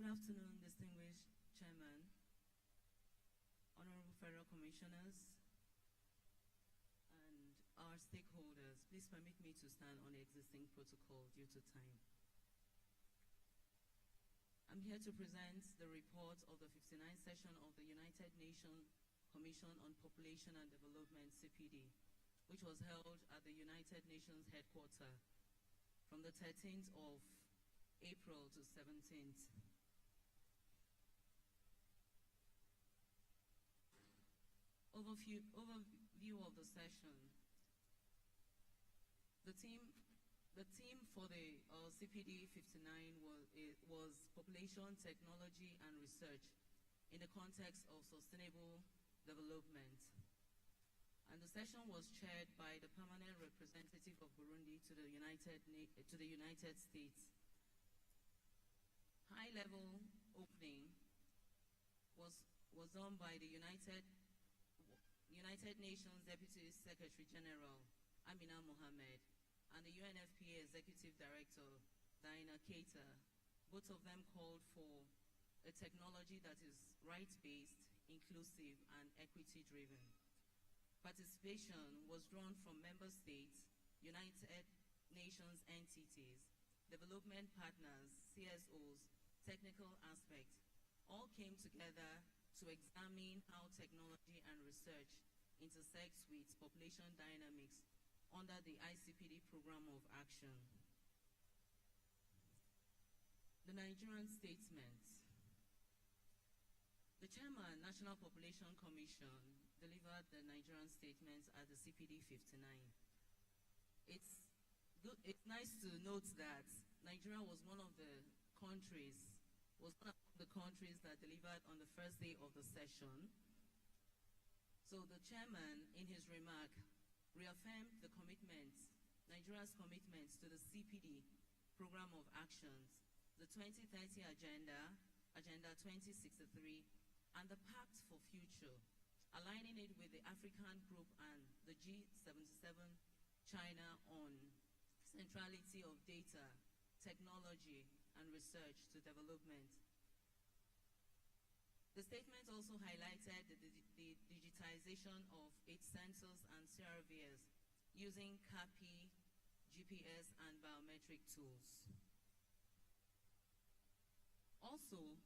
afternoon, distinguished Chairman, Honorable Federal Commissioners, and our stakeholders. Please permit me to stand on the existing protocol due to time. I'm here to present the report of the 59th session of the United Nations Commission on Population and Development, CPD, which was held at the United Nations headquarters from the 13th of April to 17th. Overview of the session. The theme for the CPD 59 was population, technology, and research in the context of sustainable development. And the session was chaired by the permanent representative of Burundi to the United States. High-level opening was done by the United Nations Deputy Secretary General Amina Mohammed and the UNFPA Executive Director Diana Keita. Both of them called for a technology that is rights-based, inclusive, and equity-driven. Participation was drawn from member states, United Nations entities, development partners, CSOs, technical aspects, all came together to examine how technology and research intersects with population dynamics under the ICPD Program of Action. The Nigerian Statement. The Chairman, National Population Commission, delivered the Nigerian Statement at the CPD 59. It's nice to note that Nigeria was one of the countries that delivered on the first day of the session. So the chairman, in his remark, reaffirmed the commitments, Nigeria's commitments to the CPD Program of Actions, the 2030 Agenda, Agenda 2063, and the Pact for Future, aligning it with the African Group and the G77 China on centrality of data, technology, and research to development. The statement also highlighted the digitization of its sensors and CRVs using CAPI, GPS, and biometric tools. Also,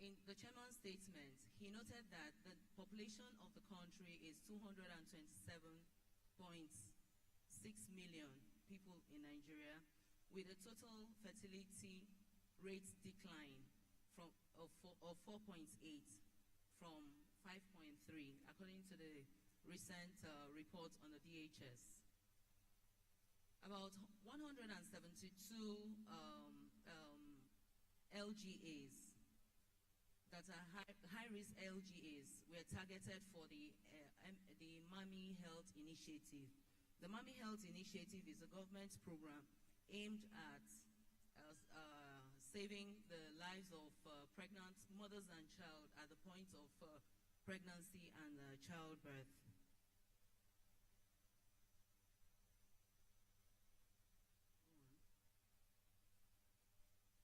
in the chairman's statement, he noted that the population of the country is 227.6 million people in Nigeria, with a total fertility rate decline of 4.8 from 5.3, according to the recent report on the DHS. About 172 LGAs that are high-risk LGAs were targeted for the Mami Health Initiative. The Mami Health Initiative is a government program aimed at saving the lives of pregnant mothers and child at the point of pregnancy and childbirth.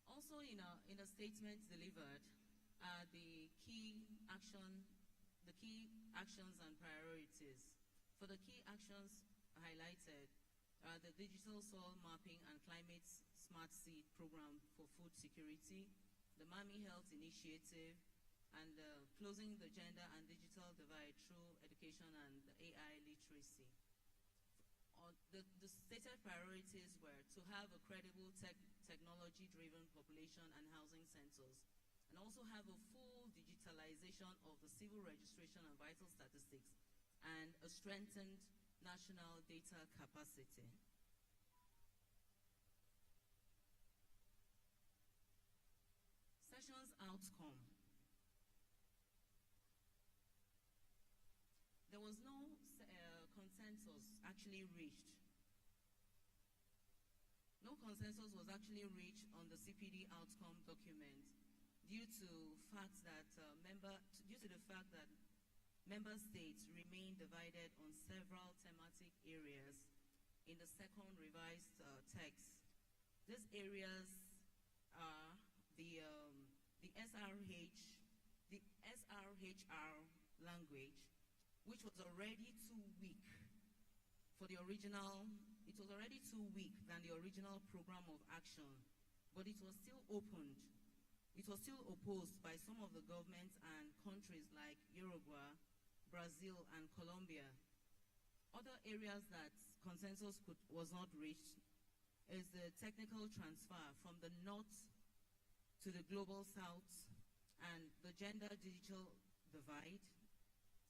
Also, in a statement delivered, the key actions and priorities. For the key actions highlighted, the Digital Soil Mapping and Climate Smart Seed Program for Food Security, the Mami Health Initiative, and closing the gender and digital divide through education and AI literacy. The stated priorities were to have a credible technology-driven population and housing census, and also have a full digitalization of the civil registration and vital statistics, and a strengthened national data capacity. Session's outcome. There was no consensus actually reached. No consensus was actually reached on the CPD outcome document due to the fact that member states remain divided on several thematic areas in the second revised text. These areas are the SRHR language, which was already too weak for the original. It was already too weak than the original program of action, but it was still opened. It was still opposed by some of the governments and countries like Uruguay, Brazil, and Colombia. Other areas that consensus was not reached is the technical transfer from the North to the global South, and the gender-digital divide,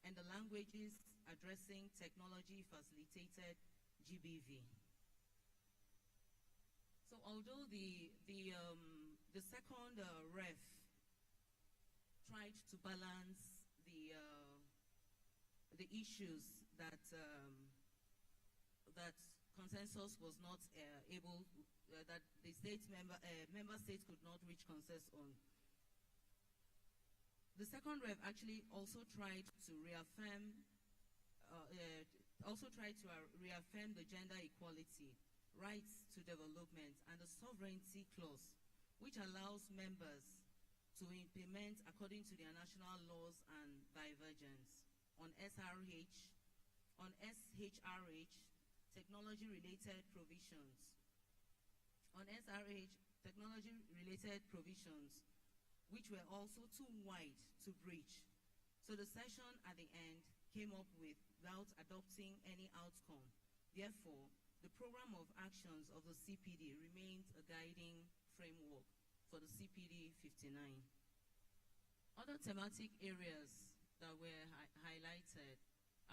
and the languages addressing technology-facilitated GBV. So although the second ref tried to balance the issues that that consensus was not able, that the member states could not reach consensus on. The second ref actually also tried to reaffirm the gender equality, rights to development, and the sovereignty clause, which allows members to implement according to their national laws and divergence on SHRH, technology-related provisions. On SRH, technology-related provisions, which were also too wide to breach. So the session at the end came up without adopting any outcome. Therefore, the program of actions of the CPD remains a guiding framework for the CPD 59. Other thematic areas that were highlighted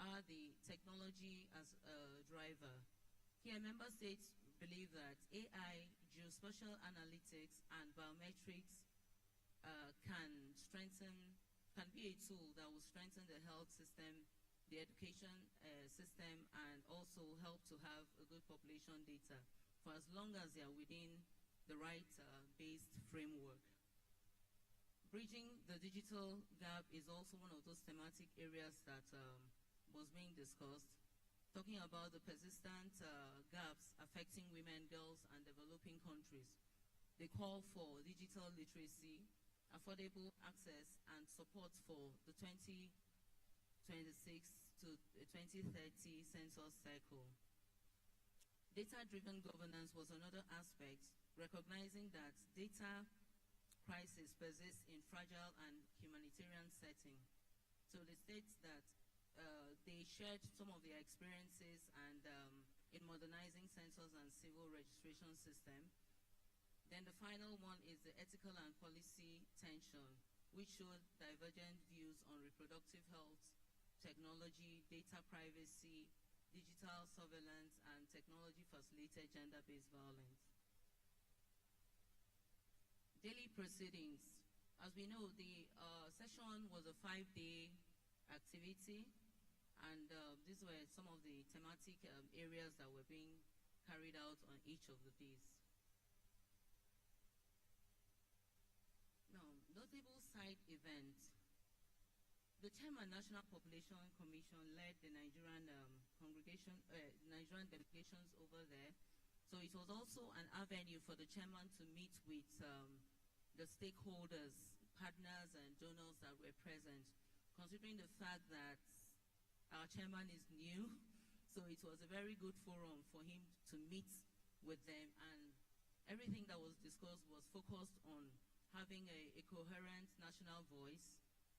are the technology as a driver. Here, member states believe that AI, geospatial analytics, and biometrics can be a tool that will strengthen the health system, the education system, and also help to have a good population data for as long as they are within the right-based framework. Bridging the digital gap is also one of those thematic areas that was being discussed, talking about the persistent gaps affecting women, girls, and developing countries. They call for digital literacy, affordable access, and support for the 2026 to 2030 census cycle. Data-driven governance was another aspect, recognizing that data crisis persists in fragile and humanitarian setting. So they state that they shared some of their experiences and in modernizing census and civil registration system. Then the final one is the ethical and policy tension, which showed divergent views on reproductive health, technology, data privacy, digital surveillance, and technology-facilitated gender-based violence. Daily proceedings. As we know, the session was a 5-day activity, and these were some of the thematic areas that were being carried out on each of the days. Now, notable side events. The Chairman National Population Commission led the Nigerian Nigerian delegations over there. So it was also an avenue for the chairman to meet with the stakeholders, partners, and donors that were present, considering the fact that our chairman is new. So it was a very good forum for him to meet with them, and everything that was discussed was focused on having a coherent national voice,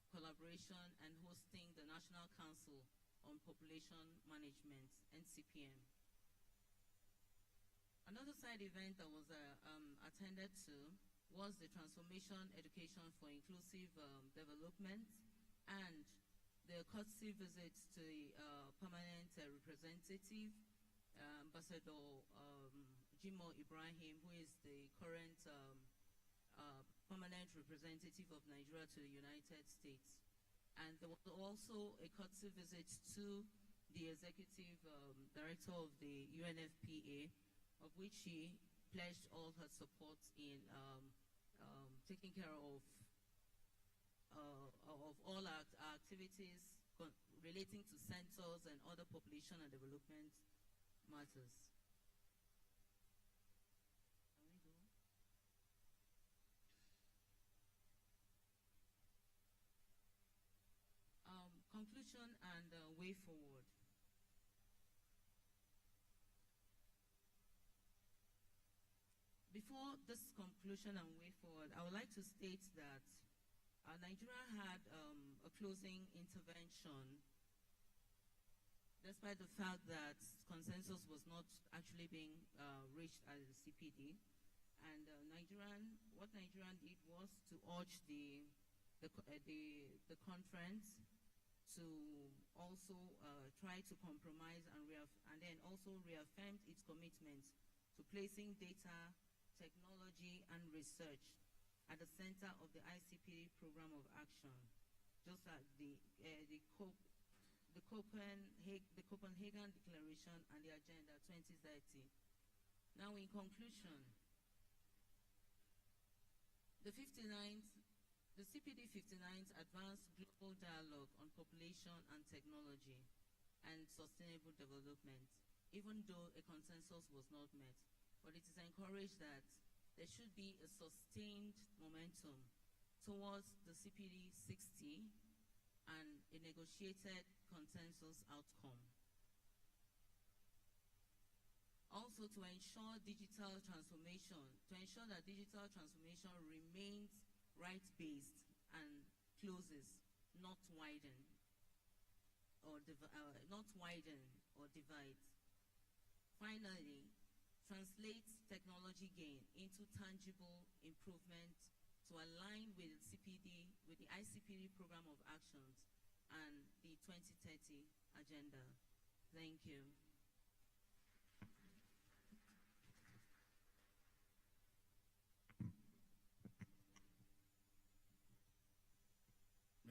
collaboration, and hosting the National Council on Population Management, NCPM. Another side event that was attended to was the Transformation Education for Inclusive Development and the courtesy visit to the permanent representative, Ambassador Jimo Ibrahim, who is the current permanent representative of Nigeria to the United States. And there was also a courtesy visit to the executive director of the UNFPA, of which she pledged all her support in taking care of all our activities relating to census and other population and development matters. conclusion and way forward. Before this conclusion and way forward, I would like to state that Nigeria had a closing intervention, despite the fact that consensus was not actually being reached at the CPD. And what Nigeria did was to urge the conference to also try to compromise and then also reaffirmed its commitment to placing data, technology, and research at the center of the ICPD program of action, just like the Copenhagen Declaration and the Agenda 2030. Now, in conclusion, the CPD 59th Advanced Global Dialogue on Population and Technology and Sustainable Development, even though a consensus was not met, but it is encouraged that there should be a sustained momentum towards the CPD 60 and a negotiated consensus outcome. Also, to ensure that digital transformation remains right-based and closes, not widen or divide. Finally, translate technology gain into tangible improvement to align with the ICPD program of actions and the 2030 agenda. Thank you.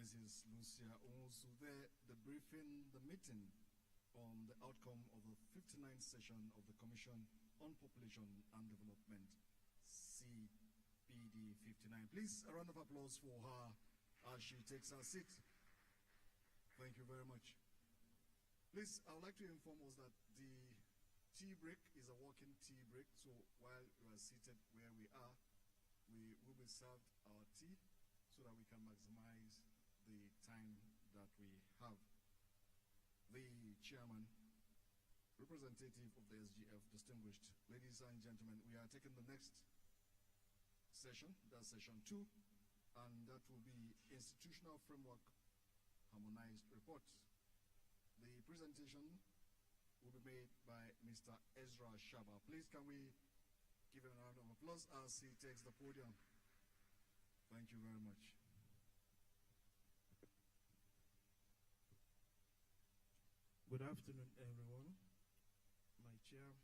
Mrs. Lucia also there, the meeting on the outcome of the 59th session of the Commission on Population and Development, CPD 59. Please, a round of applause for her as she takes her seat. Thank you very much. Please, I would like to inform us that the tea break is a walking tea break, so while you are seated where we are, we will be served our tea so that we can maximize the time that we have. The chairman, representative of the SGF, distinguished ladies and gentlemen, we are taking the next session, that's session 2, and that will be Institutional Framework Harmonized Report. The presentation will be made by Mr. Ezra Shaba. Please, can we give him a round of applause as he takes the podium? Thank you very much. Good afternoon, everyone. My chair,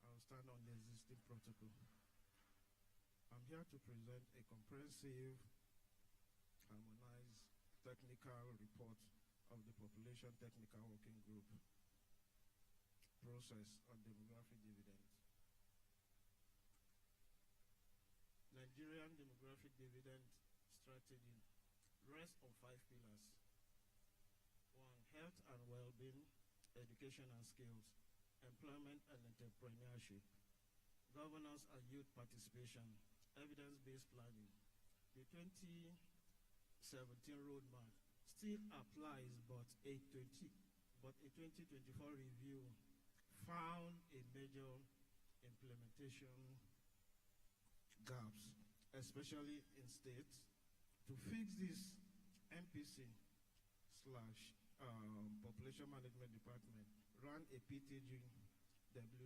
I'll stand on the existing protocol. I'm here to present a comprehensive, harmonized technical report of the Population Technical Working Group process on demographic dividend. Nigerian demographic dividend strategy rests on 5 pillars. 1, health and well-being, education and skills, employment and entrepreneurship, governance and youth participation, evidence-based planning. The 2017 roadmap still applies, but a 2024 review found a major implementation gaps, especially in states. To fix this, MPC / Population Management Department ran a PTWG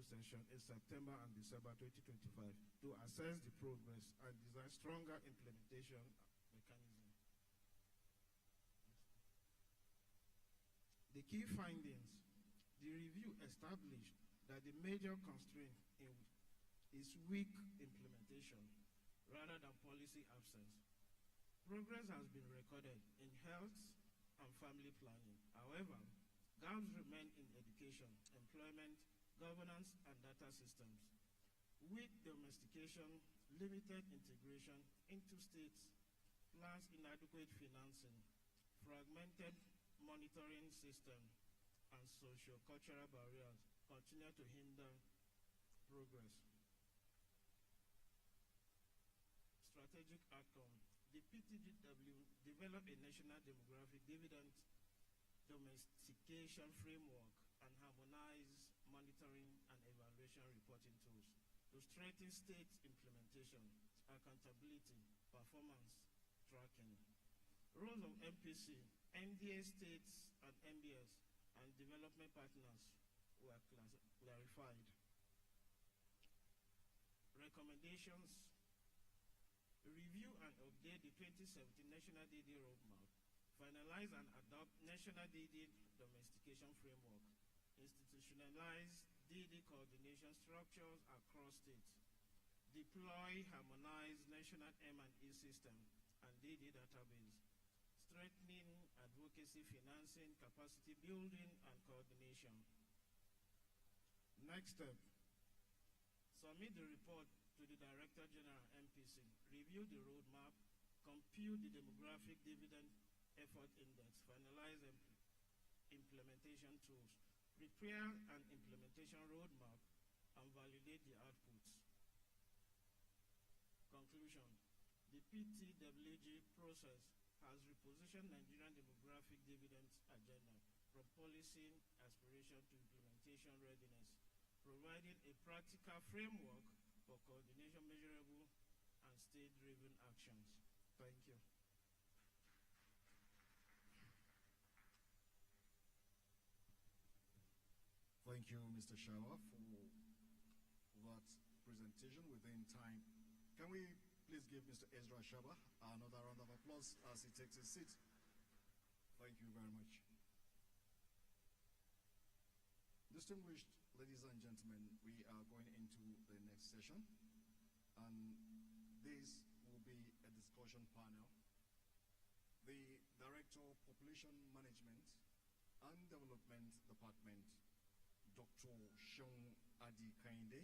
session in September and December 2025 to assess the progress and design stronger implementation mechanism. The key findings: the review established that the major constraint is weak implementation rather than policy absence. Progress has been recorded in health and family planning. However, gaps remain in education, employment, governance, and data systems. Weak domestication, limited integration into states, plans inadequate financing, fragmented monitoring system, and socio-cultural barriers continue to hinder progress. Strategic outcome: the PTWG developed a national demographic dividend domestication framework and harmonized monitoring and evaluation reporting tools to strengthen state implementation, accountability, performance tracking. Roles of MPC, NDA states and MBS, and development partners were clarified. Recommendations: review and update the 2017 National DD Roadmap, finalize and adopt National DD Domestication Framework, institutionalize DD coordination structures across states, deploy harmonized national M&E system and DD database, strengthening advocacy, financing, capacity building, and coordination. Next step: submit the report to the Director General MPC, review the roadmap, compute the demographic dividend effort index, finalize implementation tools, prepare an implementation roadmap, and validate the outputs. Conclusion: the PTWG process has repositioned Nigerian demographic dividend agenda from policy aspiration to implementation readiness, providing a practical framework for coordination, measurable, and state-driven actions. Thank you. Thank you, Mr. Shawa, for that presentation within time. Can we please give Mr. Ezra Shaba another round of applause as he takes his seat? Thank you very much. Distinguished ladies and gentlemen, we are going into the next session, and this will be a discussion panel. The Director of Population Management and Development Department, Dr. Seun Adi Kainde,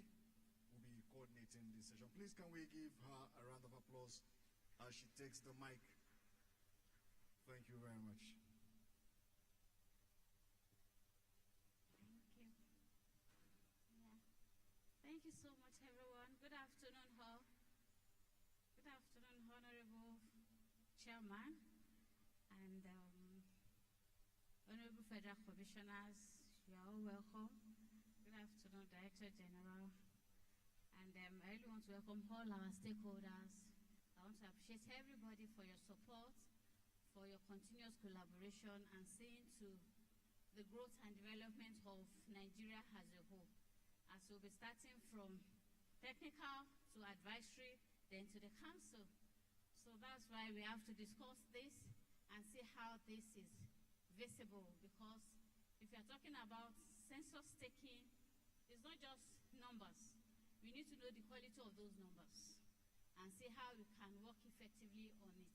will be coordinating this session. Please, can we give her a round of applause as she takes the mic? Thank you very much. Thank you so much, everyone. Good afternoon, all. Good afternoon, Honorable Chairman and Honorable Federal Commissioners. You are all welcome. Good afternoon, Director General. And I really want to welcome all our stakeholders. I want to appreciate everybody for your support, for your continuous collaboration, and seeing to the growth and development of Nigeria as a whole. As we'll be starting from technical to advisory, then to the council. So that's why we have to discuss this and see how this is visible, because if you're talking about census taking, it's not just numbers. We need to know the quality of those numbers and see how we can work effectively on it.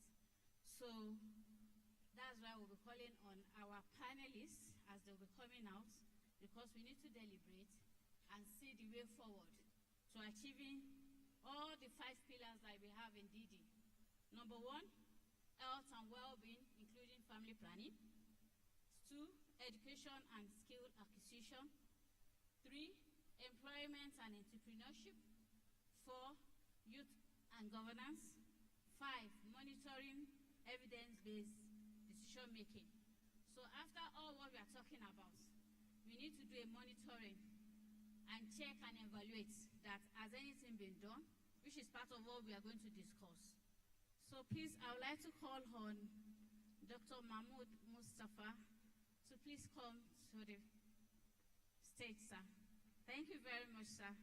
So that's why we'll be calling on our panelists as they'll be coming out, because we need to deliberate and see the way forward to achieving all the 5 pillars that we have in DD. Number 1, health and well-being, including family planning. 2, education and skill acquisition. 3, employment and entrepreneurship. 4, youth and governance. 5, monitoring, evidence-based decision-making. So after all what we are talking about, we need to do a monitoring and check and evaluate that has anything been done, which is part of what we are going to discuss. So please, I would like to call on Dr. Mahmoud Mustafa to please come to the stage, sir. Thank you very much, sir.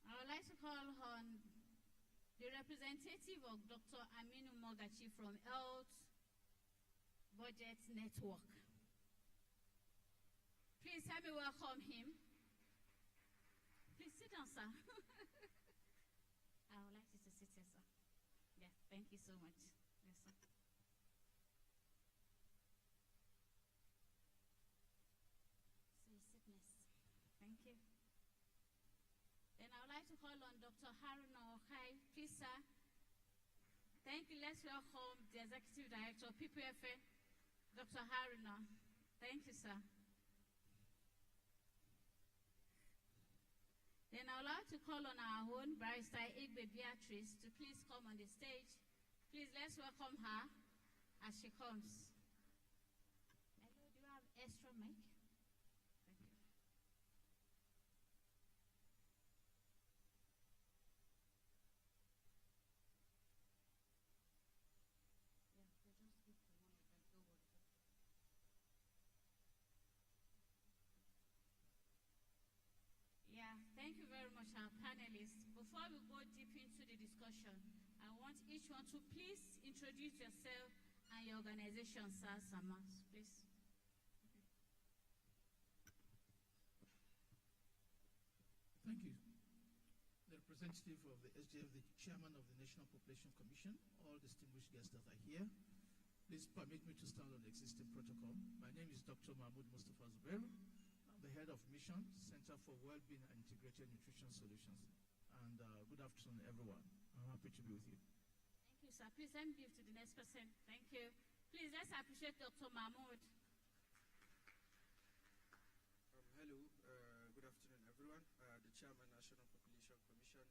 I would like to call on the representative of Dr. Aminu Mogachi from Health Budget Network. Please help me welcome him. Please sit down, sir. I would like you to sit here, sir. Yeah, thank you so much. Yes, sir. Sickness. Thank you. Then I would like to call on Dr. Haruna Okai. Please, sir. Thank you. Let's welcome the Executive Director of PPFA, Dr. Haruna. Thank you, sir. Then I would like to call on our own barrister Igbe Beatrice to please come on the stage. Please let's welcome her as she comes. Hello, do you have extra mic? Thank you. Yeah, thank you very much, our panelists. Before we go deep into the discussion, I want each one to please introduce yourself and your organization, Sir Samas, please. Thank you. The representative of the SGF, the chairman of the National Population Commission, all distinguished guests that are here, please permit me to stand on the existing protocol. My name is Dr. Mahmoud Mustafa Zubairu. I'm the head of Mission, Center for Wellbeing and Integrated Nutrition Solutions. And good afternoon, everyone. I'm happy to be with you. Thank you, sir. Please let me give to the next person. Thank you. Please, let's appreciate Dr. Mahmoud. Hello, good afternoon, everyone. The Chairman, National Population Commission,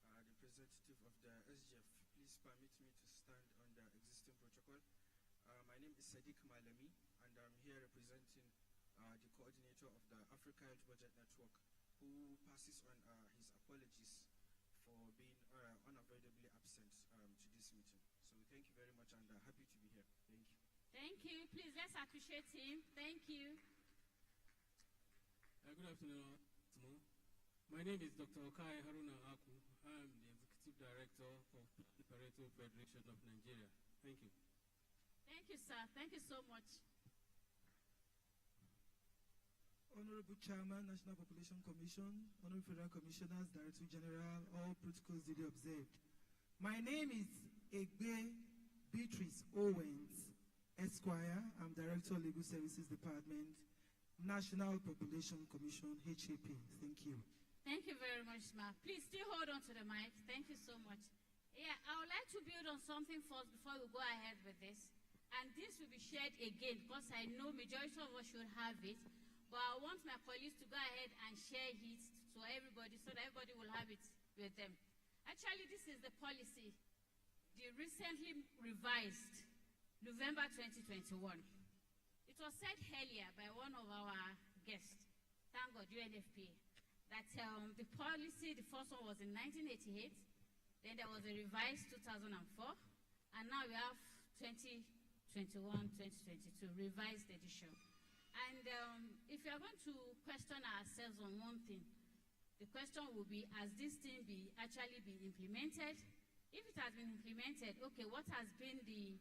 the representative of the SGF, please permit me to stand on the existing protocol. My name is Sadiq Malami, and I'm here representing the coordinator of the Africa Health Budget Network, who passes on his apologies for being unavoidably absent to this meeting. So thank you very much, and happy to be here. Thank you. Thank you. Please, let's appreciate him. Thank you. Good afternoon. My name is Dr. Okai Haruna Aku. I'm the Executive Director of the Pareto Federation of Nigeria. Thank you. Thank you, sir. Thank you so much. Honorable Chairman, National Population Commission, Honorable Federal Commissioners, Director General, all protocols duly observed. My name is Egbe Beatrice Owens, Esquire. I'm Director of Legal Services Department, National Population Commission, HAP. Thank you. Thank you very much, ma'am. Please still hold on to the mic. Thank you so much. Yeah, I would like to build on something first before we go ahead with this. And this will be shared again because I know majority of us should have it. But I want my colleagues to go ahead and share it to everybody so that everybody will have it with them. Actually, this is the policy, the recently revised November 2021. It was said earlier by one of our guests, thank God, UNFPA, that the policy, the first one was in 1988, then there was a revised 2004, and now we have 2021-2022 revised edition. And if you are going to question ourselves on one thing, the question will be, has this thing actually been implemented? If it has been implemented, okay, what has been the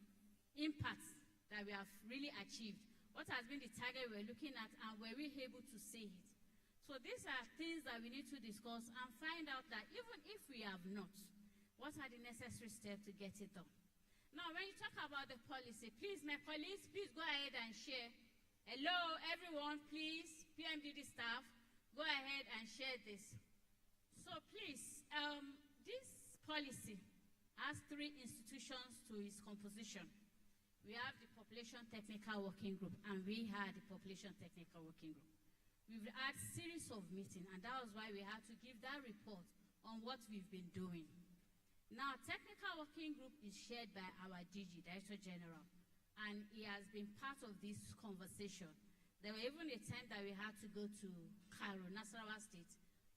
impact that we have really achieved? What has been the target we're looking at, and were we able to see it? So these are things that we need to discuss and find out that even if we have not, what are the necessary steps to get it done? Now, when you talk about the policy, please, my colleagues, please go ahead and share. Hello, everyone, please, PMDD staff, go ahead and share this. So please, this policy has 3 institutions to its composition. We have the Population Technical Working Group, and we had the Population Technical Working Group. We've had a series of meetings, and that was why we had to give that report on what we've been doing. Now, Technical Working Group is shared by our DG, Director General, and he has been part of this conversation. There were even a time that we had to go to Cairo, Nasarawa State,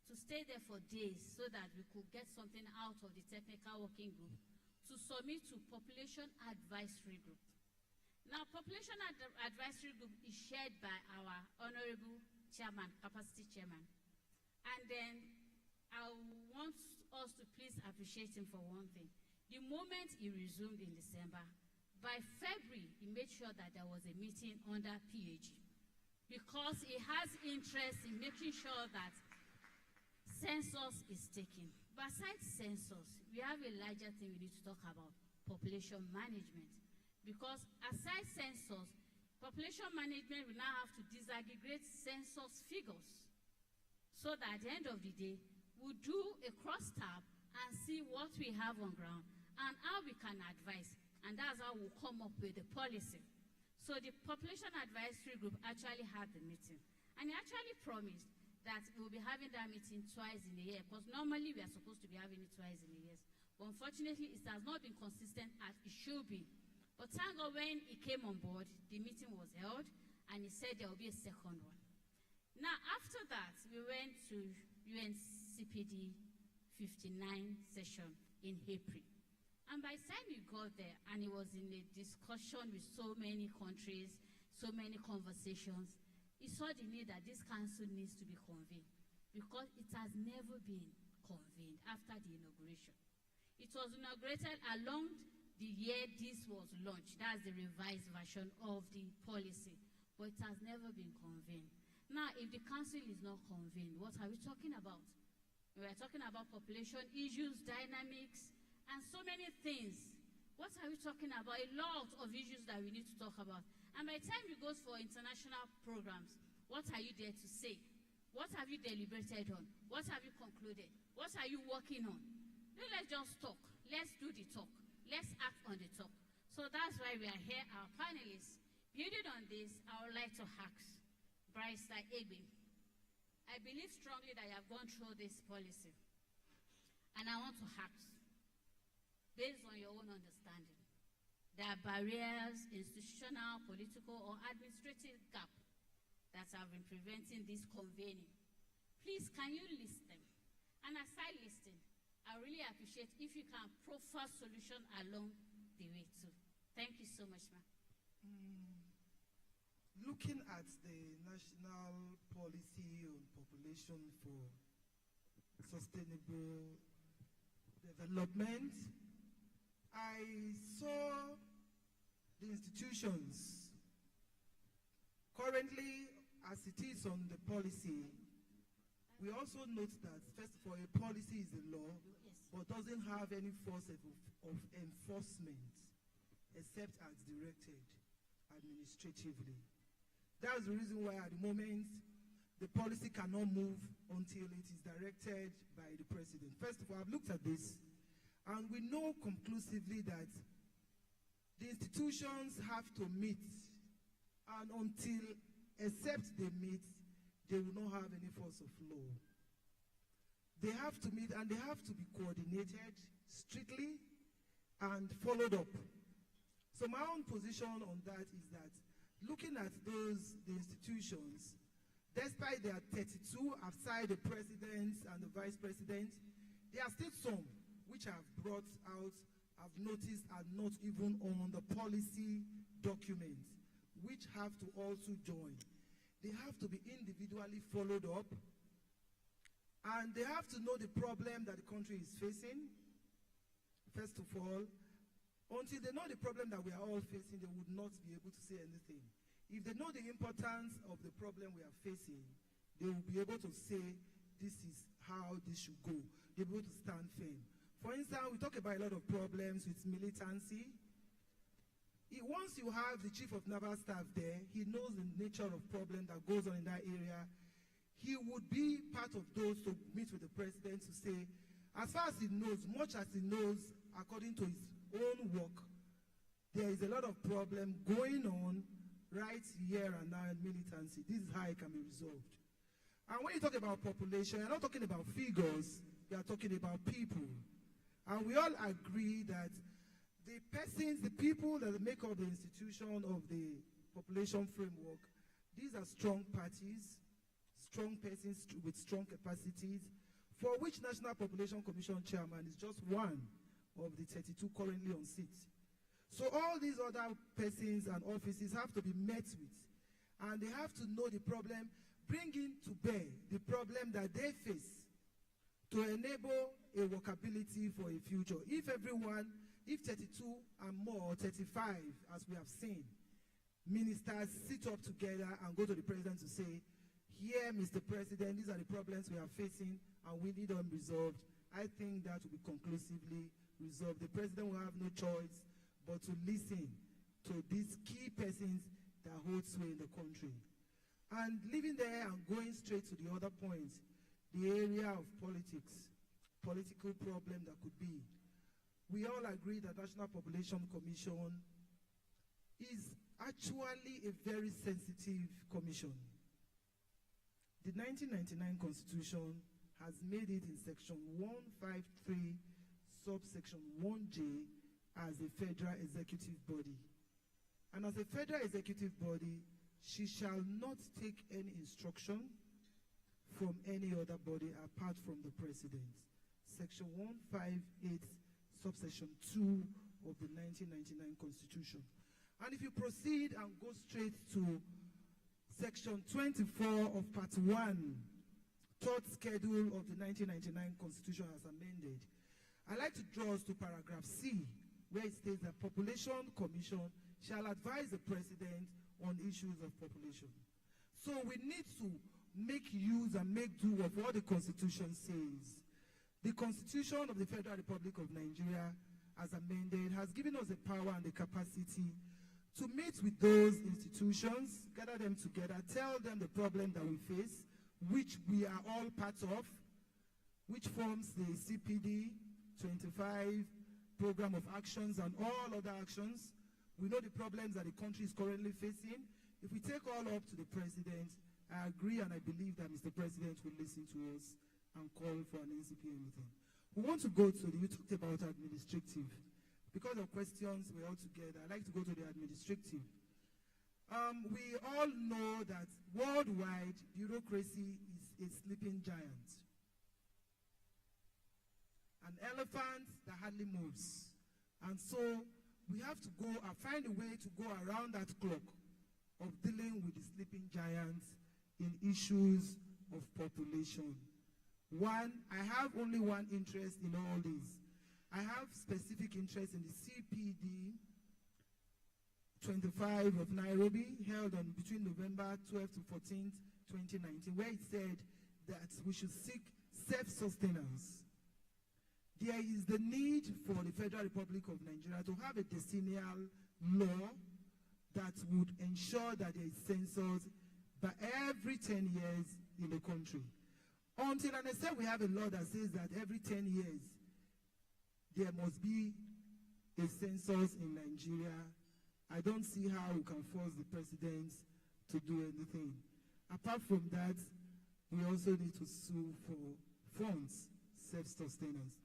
to stay there for days so that we could get something out of the Technical Working Group to submit to Population Advisory Group. Now, Population Advisory Group is shared by our Honorable Chairman, Capacity Chairman. And then I want us to please appreciate him for one thing. The moment he resumed in December, by February, he made sure that there was a meeting under PAG because he has interest in making sure that census is taken. Besides census, we have a larger thing we need to talk about, population management. Because aside census, population management will now have to disaggregate census figures so that at the end of the day, we'll do a cross-tab and see what we have on ground and how we can advise. And that's how we'll come up with the policy. So the Population Advisory Group actually had the meeting. And he actually promised that we'll be having that meeting twice in a year, because normally we are supposed to be having it twice in a year. But unfortunately, it has not been consistent as it should be. But thank God when he came on board, the meeting was held, and he said there will be a second one. Now, after that, we went to UNCPD 59 session in April. And by the time we got there, and it was in a discussion with so many countries, so many conversations, he saw the need that this council needs to be convened, because it has never been convened after the inauguration. It was inaugurated along the year this was launched. That's the revised version of the policy, but it has never been convened. Now, if the council is not convened, what are we talking about? We are talking about population issues, dynamics, and so many things. What are we talking about? A lot of issues that we need to talk about. And by the time we go for international programs, what are you there to say? What have you deliberated on? What have you concluded? What are you working on? Let's just talk. Let's do the talk. Let's act on the talk. So that's why we are here, our panelists. Building on this, I would like to ask Barrister Egbe. I believe strongly that you have gone through this policy. And I want to ask, based on your own understanding, there are barriers, institutional, political, or administrative gap that have been preventing this convening. Please, can you list them? And aside listing, I really appreciate if you can proffer solution along the way too. Thank you so much, ma'am. Looking at the national policy on population for sustainable development, I saw the institutions currently as it is on the policy. We also note that, first of all, a policy is a law, but doesn't have any force of enforcement except as directed administratively. That's the reason why at the moment the policy cannot move until it is directed by the president. First of all, I've looked at this, and we know conclusively that the institutions have to meet, and until, except they meet, they will not have any force of law. They have to meet, and they have to be coordinated strictly and followed up. So my own position on that is that looking at the institutions, despite there are 32 aside the president and the vice president, there are still some which have brought out, I've noticed, are not even on the policy documents, which have to also join. They have to be individually followed up, and they have to know the problem that the country is facing, first of all. Until they know the problem that we are all facing, they would not be able to say anything. If they know the importance of the problem we are facing, they will be able to say, this is how this should go. They'll be able to stand firm. For instance, we talk about a lot of problems with militancy. Once you have the chief of naval staff there, he knows the nature of problem that goes on in that area. He would be part of those to meet with the president to say, as far as he knows, much as he knows, according to his own work, there is a lot of problem going on right here and now in militancy. This is how it can be resolved. And when you talk about population, you're not talking about figures, you are talking about people. And we all agree that the persons, the people that make up the institution of the population framework, these are strong parties, strong persons with strong capacities, for which National Population Commission chairman is just one of the 32 currently on seats. So all these other persons and offices have to be met with, and they have to know the problem, bringing to bear the problem that they face to enable a workability for a future. If everyone, if 32 and more, 35, as we have seen, ministers sit up together and go to the president to say, here, Mr. President, these are the problems we are facing and we need them resolved, I think that will be conclusively resolved. The president will have no choice but to listen to these key persons that hold sway in the country. And leaving there and going straight to the other point, the area of politics, political problem that could be. We all agree that National Population Commission is actually a very sensitive commission. The 1999 Constitution has made it in section 153, subsection 1J, as a federal executive body. And as a federal executive body, she shall not take any instruction from any other body apart from the president. Section 158, subsection 2 of the 1999 Constitution. And if you proceed and go straight to section 24 of part 1, third schedule of the 1999 Constitution as amended, I'd like to draw us to paragraph C, where it states that Population Commission shall advise the president on issues of population. So we need to make use and make do of what the Constitution says. The Constitution of the Federal Republic of Nigeria, as amended, has given us the power and the capacity to meet with those institutions, gather them together, tell them the problem that we face, which we are all part of, which forms the CPD 25 program of actions and all other actions. We know the problems that the country is currently facing. If we take all up to the president, I agree and I believe that Mr. President will listen to us and call for an NCP meeting. We want to go to you talked about administrative. Because of questions, we're all together. I'd like to go to the administrative. We all know that worldwide, bureaucracy is a sleeping giant. An elephant that hardly moves. And so we have to go and find a way to go around that clock of dealing with the sleeping giants in issues of population. One, I have only one interest in all this. I have specific interest in the CPD 25 of Nairobi, held on between November 12th to 14th, 2019, where it said that we should seek self-sustenance. There is the need for the Federal Republic of Nigeria to have a decennial law that would ensure that there is census by every 10 years in the country. Until and except we have a law that says that every 10 years there must be a census in Nigeria, I don't see how we can force the president to do anything. Apart from that, we also need to sue for funds, self-sustenance.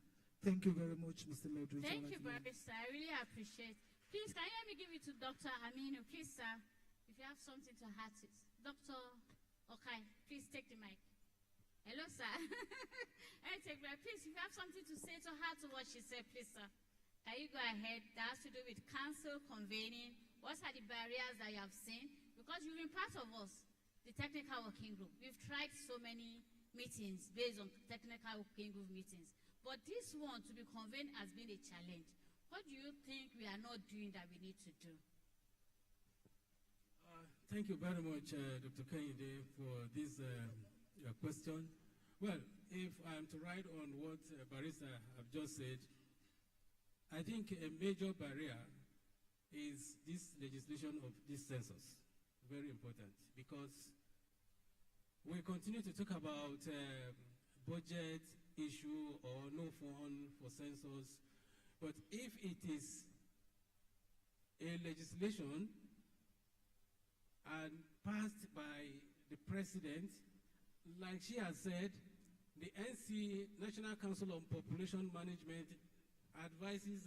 Thank you very much, Mr. Medrich. Thank you very much, sir. I really appreciate. Please, can you let me give it to Dr. Aminu? Please, sir, if you have something to add to it. Dr. Okay, please take the mic. Hello, sir. Please, if you have something to say to her to what she said, please, sir. Can you go ahead? That has to do with council convening. What are the barriers that you have seen? Because you've been part of us, the technical working group. We've tried so many meetings based on technical working group meetings. But this one, to be convened, has been a challenge. What do you think we are not doing that we need to do? Thank you very much, Dr. Kehinde, for this question. Well, if I'm to write on what Barrister have just said, I think a major barrier is this legislation of this census. Very important, because we continue to talk about budget issue or no fund for census, but if it is a legislation and passed by the president, like she has said, the NC, National Council on Population Management, advises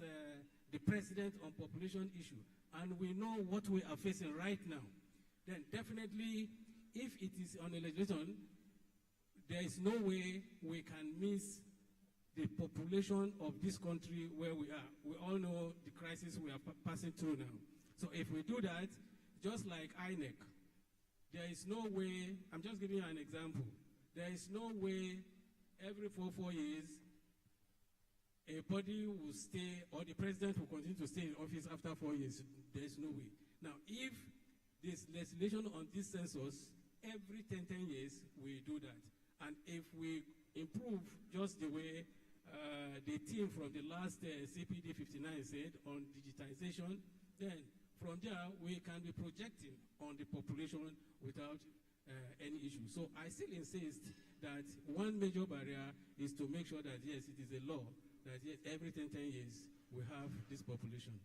the president on population issue, and we know what we are facing right now, then definitely, if it is on a legislation, there is no way we can miss the population of this country where we are. We all know the crisis we are passing through now. So if we do that, just like INEC, there is no way, I'm just giving you an example, there is no way every 4 years a body will stay, or the president will continue to stay in office after 4 years. There is no way. Now, if this legislation on this census, every 10 years, we do that. And if we improve just the way the team from the last CPD 59 said on digitization, then from there, we can be projecting on the population without any issue. So I still insist that one major barrier is to make sure that, yes, it is a law, that yes, every 10 years we have this population.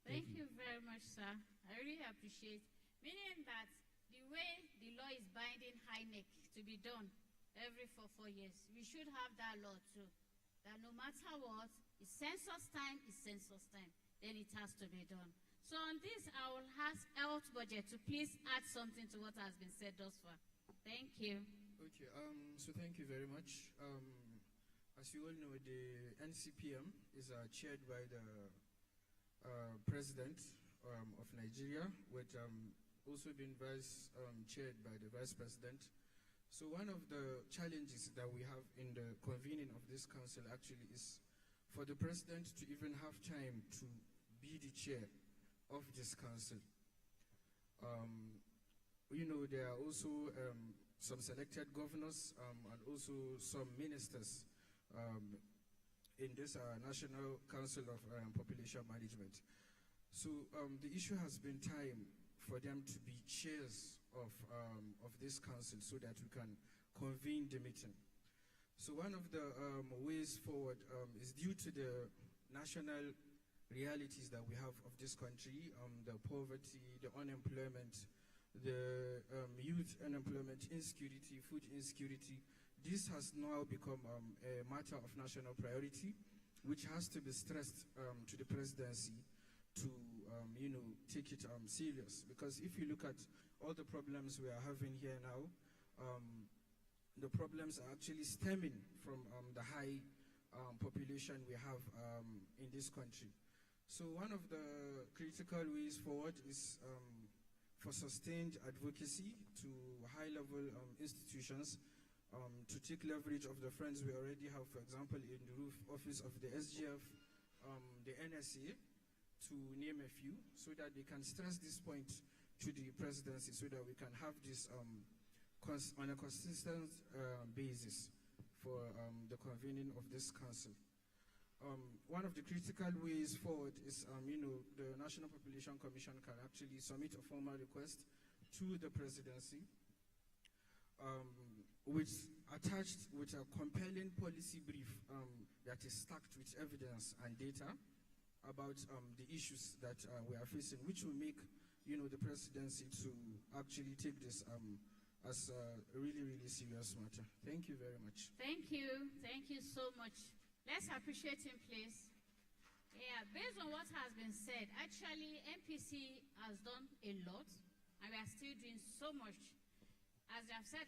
Thank you very much, sir. I really appreciate. Meaning that the way the law is binding HINEC to be done every 4 years, we should have that law too. That no matter what, it's census time, then it has to be done. So on this, I will ask Health Budget to please add something to what has been said thus far. Thank you. Okay, so thank you very much. As you all know, the NCPM is chaired by the President of Nigeria, with also being chaired by the Vice President. So one of the challenges that we have in the convening of this council actually is for the President to even have time to be the chair of this council. You know, there are also some selected governors and also some ministers in this National Council of Population Management. So the issue has been time for them to be chairs of this council so that we can convene the meeting. So one of the ways forward is due to the national realities that we have of this country, the poverty, the unemployment, the youth unemployment, insecurity, food insecurity. This has now become a matter of national priority, which has to be stressed to the presidency to, you know, take it serious. Because if you look at all the problems we are having here now, the problems are actually stemming from the high population we have in this country. So one of the critical ways forward is for sustained advocacy to high-level institutions to take leverage of the friends we already have, for example, in the roof office of the SGF, the NSA, to name a few, so that they can stress this point to the presidency so that we can have this on a consistent basis for the convening of this council. One of the critical ways forward is, you know, the National Population Commission can actually submit a formal request to the presidency, attached with a compelling policy brief that is stacked with evidence and data about the issues that we are facing, which will make, you know, the presidency to actually take this as a really, really serious matter. Thank you very much. Thank you. Thank you so much. Let's appreciate him, please. Yeah, based on what has been said, actually, MPC has done a lot, and we are still doing so much. As I've said,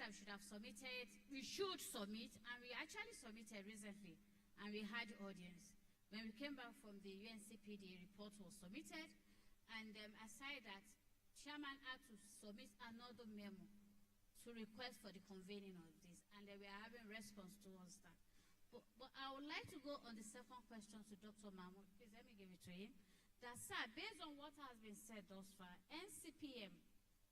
we should submit, and we actually submitted recently, and we had audience. When we came back from the UNCPD, report was submitted, and aside that, Chairman had to submit another memo to request for the convening of this, and we are having response towards that. But I would like to go on the second question to Dr. Mahmoud. Please let me give it to him. That, sir, based on what has been said thus far, NCPM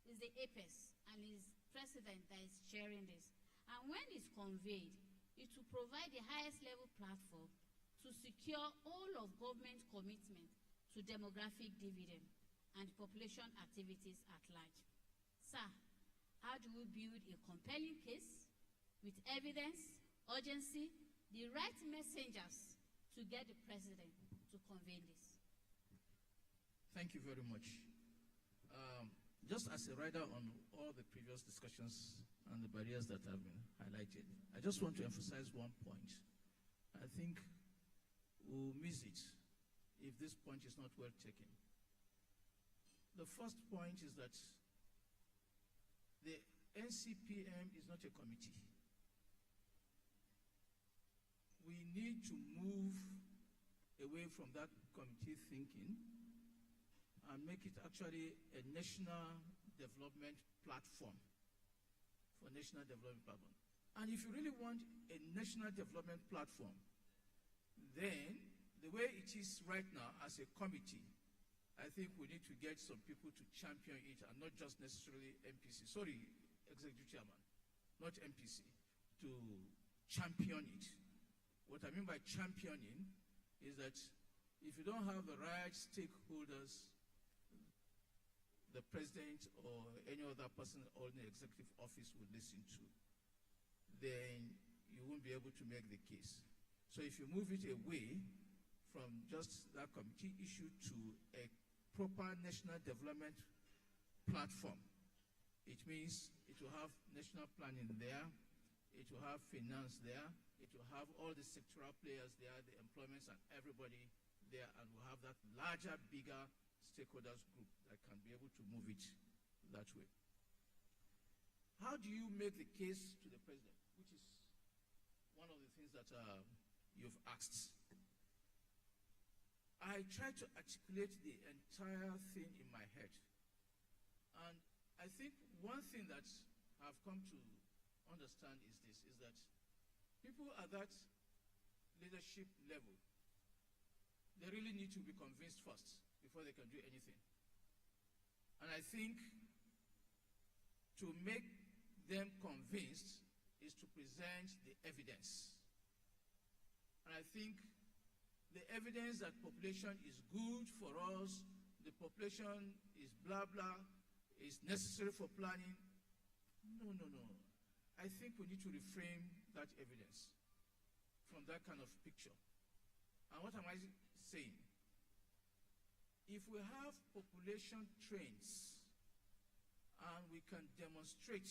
is the apex and is president that is chairing this. And when it's conveyed, it will provide the highest level platform to secure all of government commitment to demographic dividend and population activities at large. Sir, how do we build a compelling case with evidence, urgency, the right messengers to get the president to convene this? Thank you very much. Just as a rider on all the previous discussions and the barriers that have been highlighted, I just want to emphasize one point. I think we'll miss it if this point is not well taken. The first point is that the NCPM is not a committee. We need to move away from that committee thinking and make it actually a national development platform for national development platform. And if you really want a national development platform, then the way it is right now as a committee, I think we need to get some people to champion it and not just necessarily MPC. Sorry, Executive Chairman, not MPC, to champion it. What I mean by championing is that if you don't have the right stakeholders, the president or any other person or the executive office will listen to, then you won't be able to make the case. So if you move it away from just that committee issue to a proper national development platform, It means it will have national planning there, it will have finance there, it will have all the sectoral players there, the employments and everybody there, and we'll have that larger, bigger stakeholders group that can be able to move it that way. How do you make the case to the president, which is one of the things that you've asked? I try to articulate the entire thing in my head. And I think one thing that I've come to understand is this, is that people at that leadership level, they really need to be convinced first before they can do anything. And I think to make them convinced is to present the evidence. And I think the evidence that population is good for us, the population is blah blah, is necessary for planning. No. I think we need to reframe that evidence from that kind of picture. And what am I saying? If we have population trends and we can demonstrate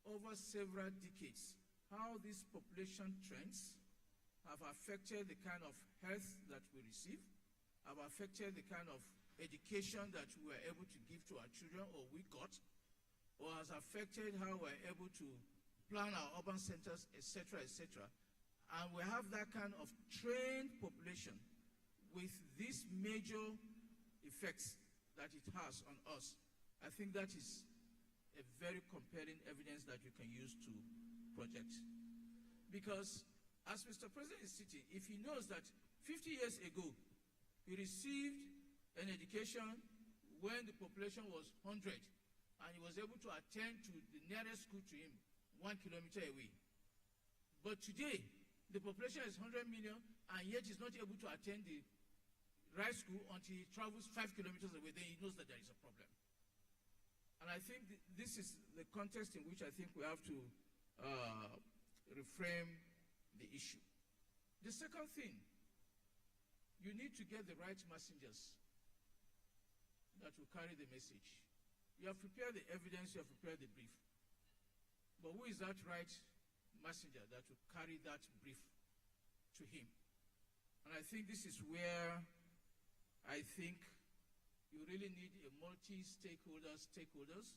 over several decades how these population trends have affected the kind of health that we receive, have affected the kind of education that we were able to give to our children or we got, or has affected how we're able to plan our urban centers, etc., etc. And we have that kind of trained population with these major effects that it has on us. I think that is a very compelling evidence that you can use to project. Because as Mr. President is sitting, if he knows that 50 years ago, he received an education when the population was 100, and he was able to attend to the nearest school to him 1 kilometer away. But today, the population is 100 million, and yet he's not able to attend the right school until he travels 5 kilometers away. Then he knows that there is a problem. And I think this is the context in which I think we have to reframe the issue. The second thing, you need to get the right messengers that will carry the message. You have prepared the evidence, you have prepared the brief. But who is that right messenger that will carry that brief to him? And I think this is where I think you really need a multi-sectoral stakeholders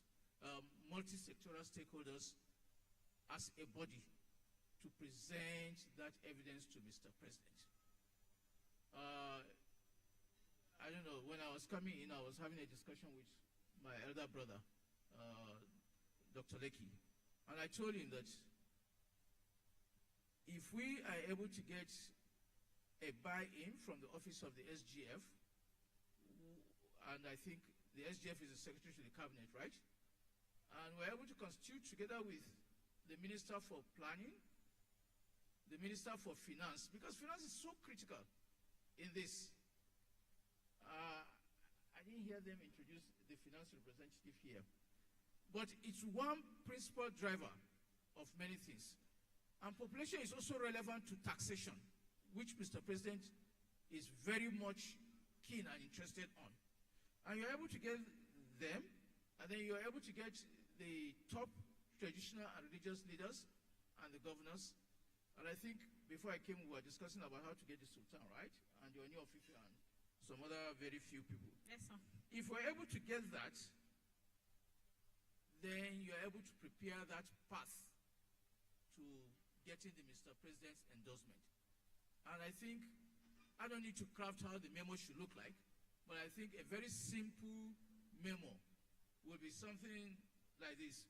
as a body to present that evidence to Mr. President. I don't know, when I was coming in, I was having a discussion with my elder brother, Dr. Lecky, and I told him that if we are able to get a buy-in from the office of the SGF, and I think the SGF is the secretary to the cabinet, right? And we're able to constitute together with the Minister for Planning, the Minister for Finance, because finance is so critical in this. I didn't hear them introduce the finance representative here. But it's one principal driver of many things. And population is also relevant to taxation, which Mr. President is very much keen and interested on. And you're able to get them, and then you're able to get the top traditional and religious leaders and the governors. And I think before I came, we were discussing about how to get the Sultan, right? And the Oni of Ife and some other very few people. Yes, sir. If we're able to get that, then you're able to prepare that path to getting the Mr. President's endorsement. And I think, I don't need to craft how the memo should look like, but I think a very simple memo will be something like this.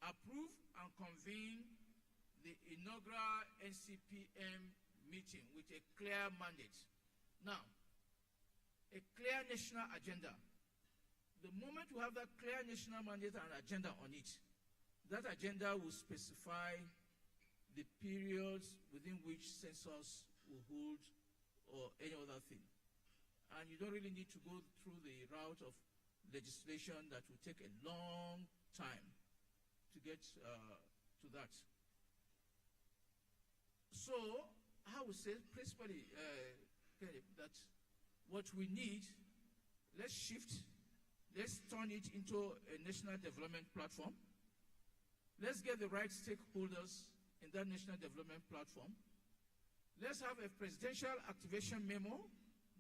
Approve and convene the inaugural NCPM meeting with a clear mandate. Now, a clear national agenda. The moment we have that clear national mandate and agenda on it, that agenda will specify the periods within which census will hold or any other thing. And you don't really need to go through the route of legislation that will take a long time to get to that. So, I would say principally that what we need, let's shift Let's turn it into a national development platform. Let's get the right stakeholders in that national development platform. Let's have a presidential activation memo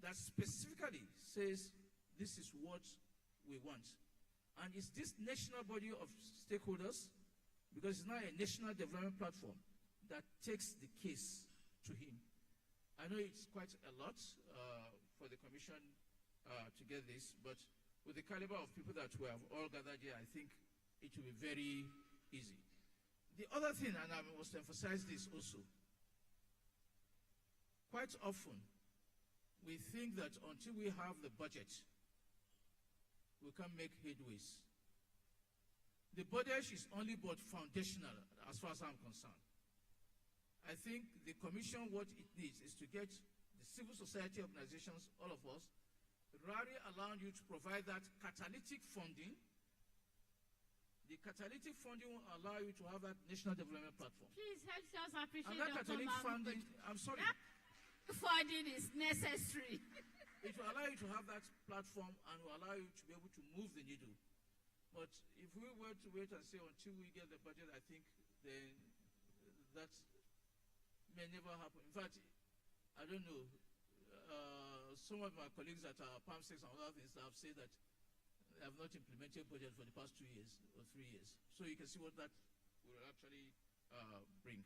that specifically says this is what we want. And it's this national body of stakeholders, because it's not a national development platform, that takes the case to him. I know it's quite a lot for the commission to get this, but with the caliber of people that we have all gathered here, I think it will be very easy. The other thing, and I must emphasize this also, quite often we think that until we have the budget, we can make headways. The budget is only but foundational as far as I'm concerned. I think the commission, what it needs is to get the civil society organizations, all of us, really allowing you to provide that catalytic funding. The catalytic funding will allow you to have that national development platform. Please help us appreciate And that Dr. catalytic Mahmoud. funding, I'm sorry. That funding is necessary. It will allow you to have that platform and will allow you to be able to move the needle. But if we were to wait and say until we get the budget, I think then that may never happen. In fact, I don't know, some of my colleagues at Palm 6 and other things have said that they have not implemented budget for the past 2 years or 3 years. So you can see what that will actually bring.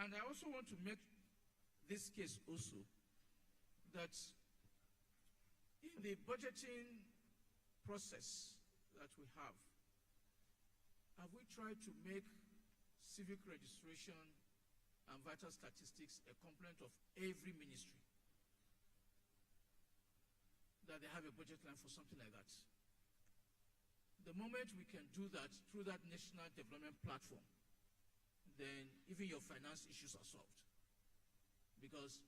And I also want to make this case also that in the budgeting process that we have we tried to make civic registration and vital statistics a component of every ministry? That they have a budget line for something like that. The moment we can do that through that national development platform, then even your finance issues are solved. Because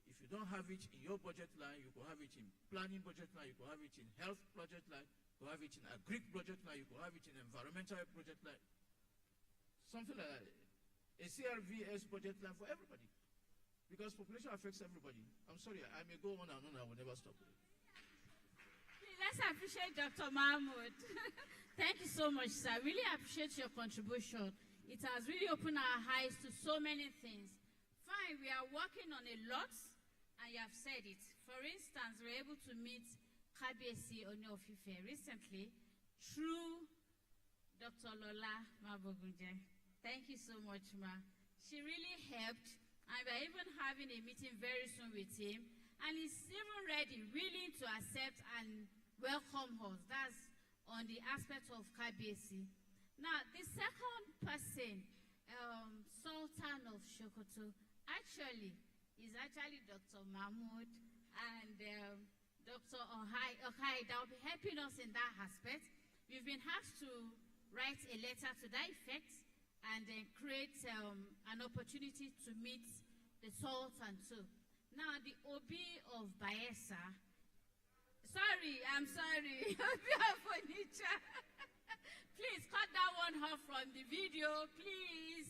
if you don't have it in your budget line, you could have it in planning budget line, you could have it in health budget line, you could have it in agri budget line, you could have it in environmental budget line. Something like that. A CRVS budget line for everybody. Because population affects everybody. I'm sorry, I may go on and on, I will never stop. Let's appreciate Dr. Mahmoud. Thank you so much, sir. Really appreciate your contribution. It has really opened our eyes to so many things. Fine, we are working on a lot, and you have said it. For instance, we're able to meet Kabiyesi Oni-of-Ife recently through Dr. Lola Mabogunje. Thank you so much, ma. She really helped, and we're even having a meeting very soon with him, and he's even ready, willing to accept and welcome us. That's on the aspect of Kabiyesi. Now, the second person, Sultan of Sokoto, actually is Dr. Mahmoud and Dr. Ohai that will be helping us in that aspect. We've been asked to write a letter to that effect and then create an opportunity to meet the Sultan too. Now, the OB of Bayelsa, I'm sorry, OB of Onitsha. Please cut that one off from the video, please.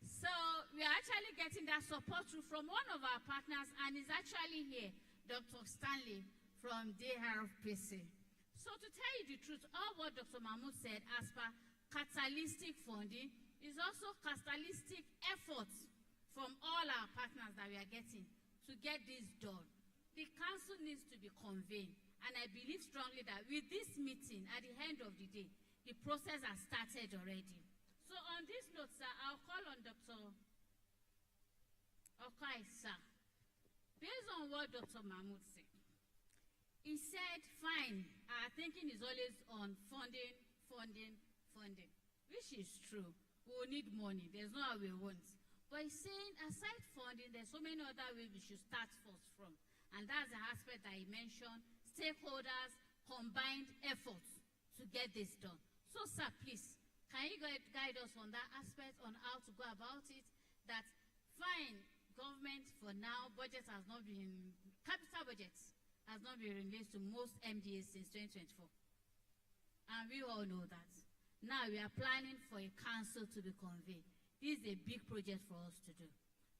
So we are actually getting that support through from one of our partners, and is actually here, Dr. Stanley from DRPC. So to tell you the truth, all what Dr. Mahmoud said as per catalytic funding is also catalytic efforts from all our partners that we are getting to get this done. The council needs to be convened, and I believe strongly that with this meeting, at the end of the day, the process has started already. So on this note, sir, I'll call on Dr. Okay, sir. Based on what Dr. Mahmoud said, he said, fine, our thinking is always on funding, which is true. We will need money. There's no how we won't. But he's saying, aside funding, there's so many other ways we should start first from. And that's the aspect that he mentioned, stakeholders, combined efforts to get this done. So, sir, please, can you guide us on that aspect, on how to go about it? That, fine, government for now, budget has not been, capital budgets has not been released to most MDAs since 2024. And we all know that. Now we are planning for a council to be convened. This is a big project for us to do.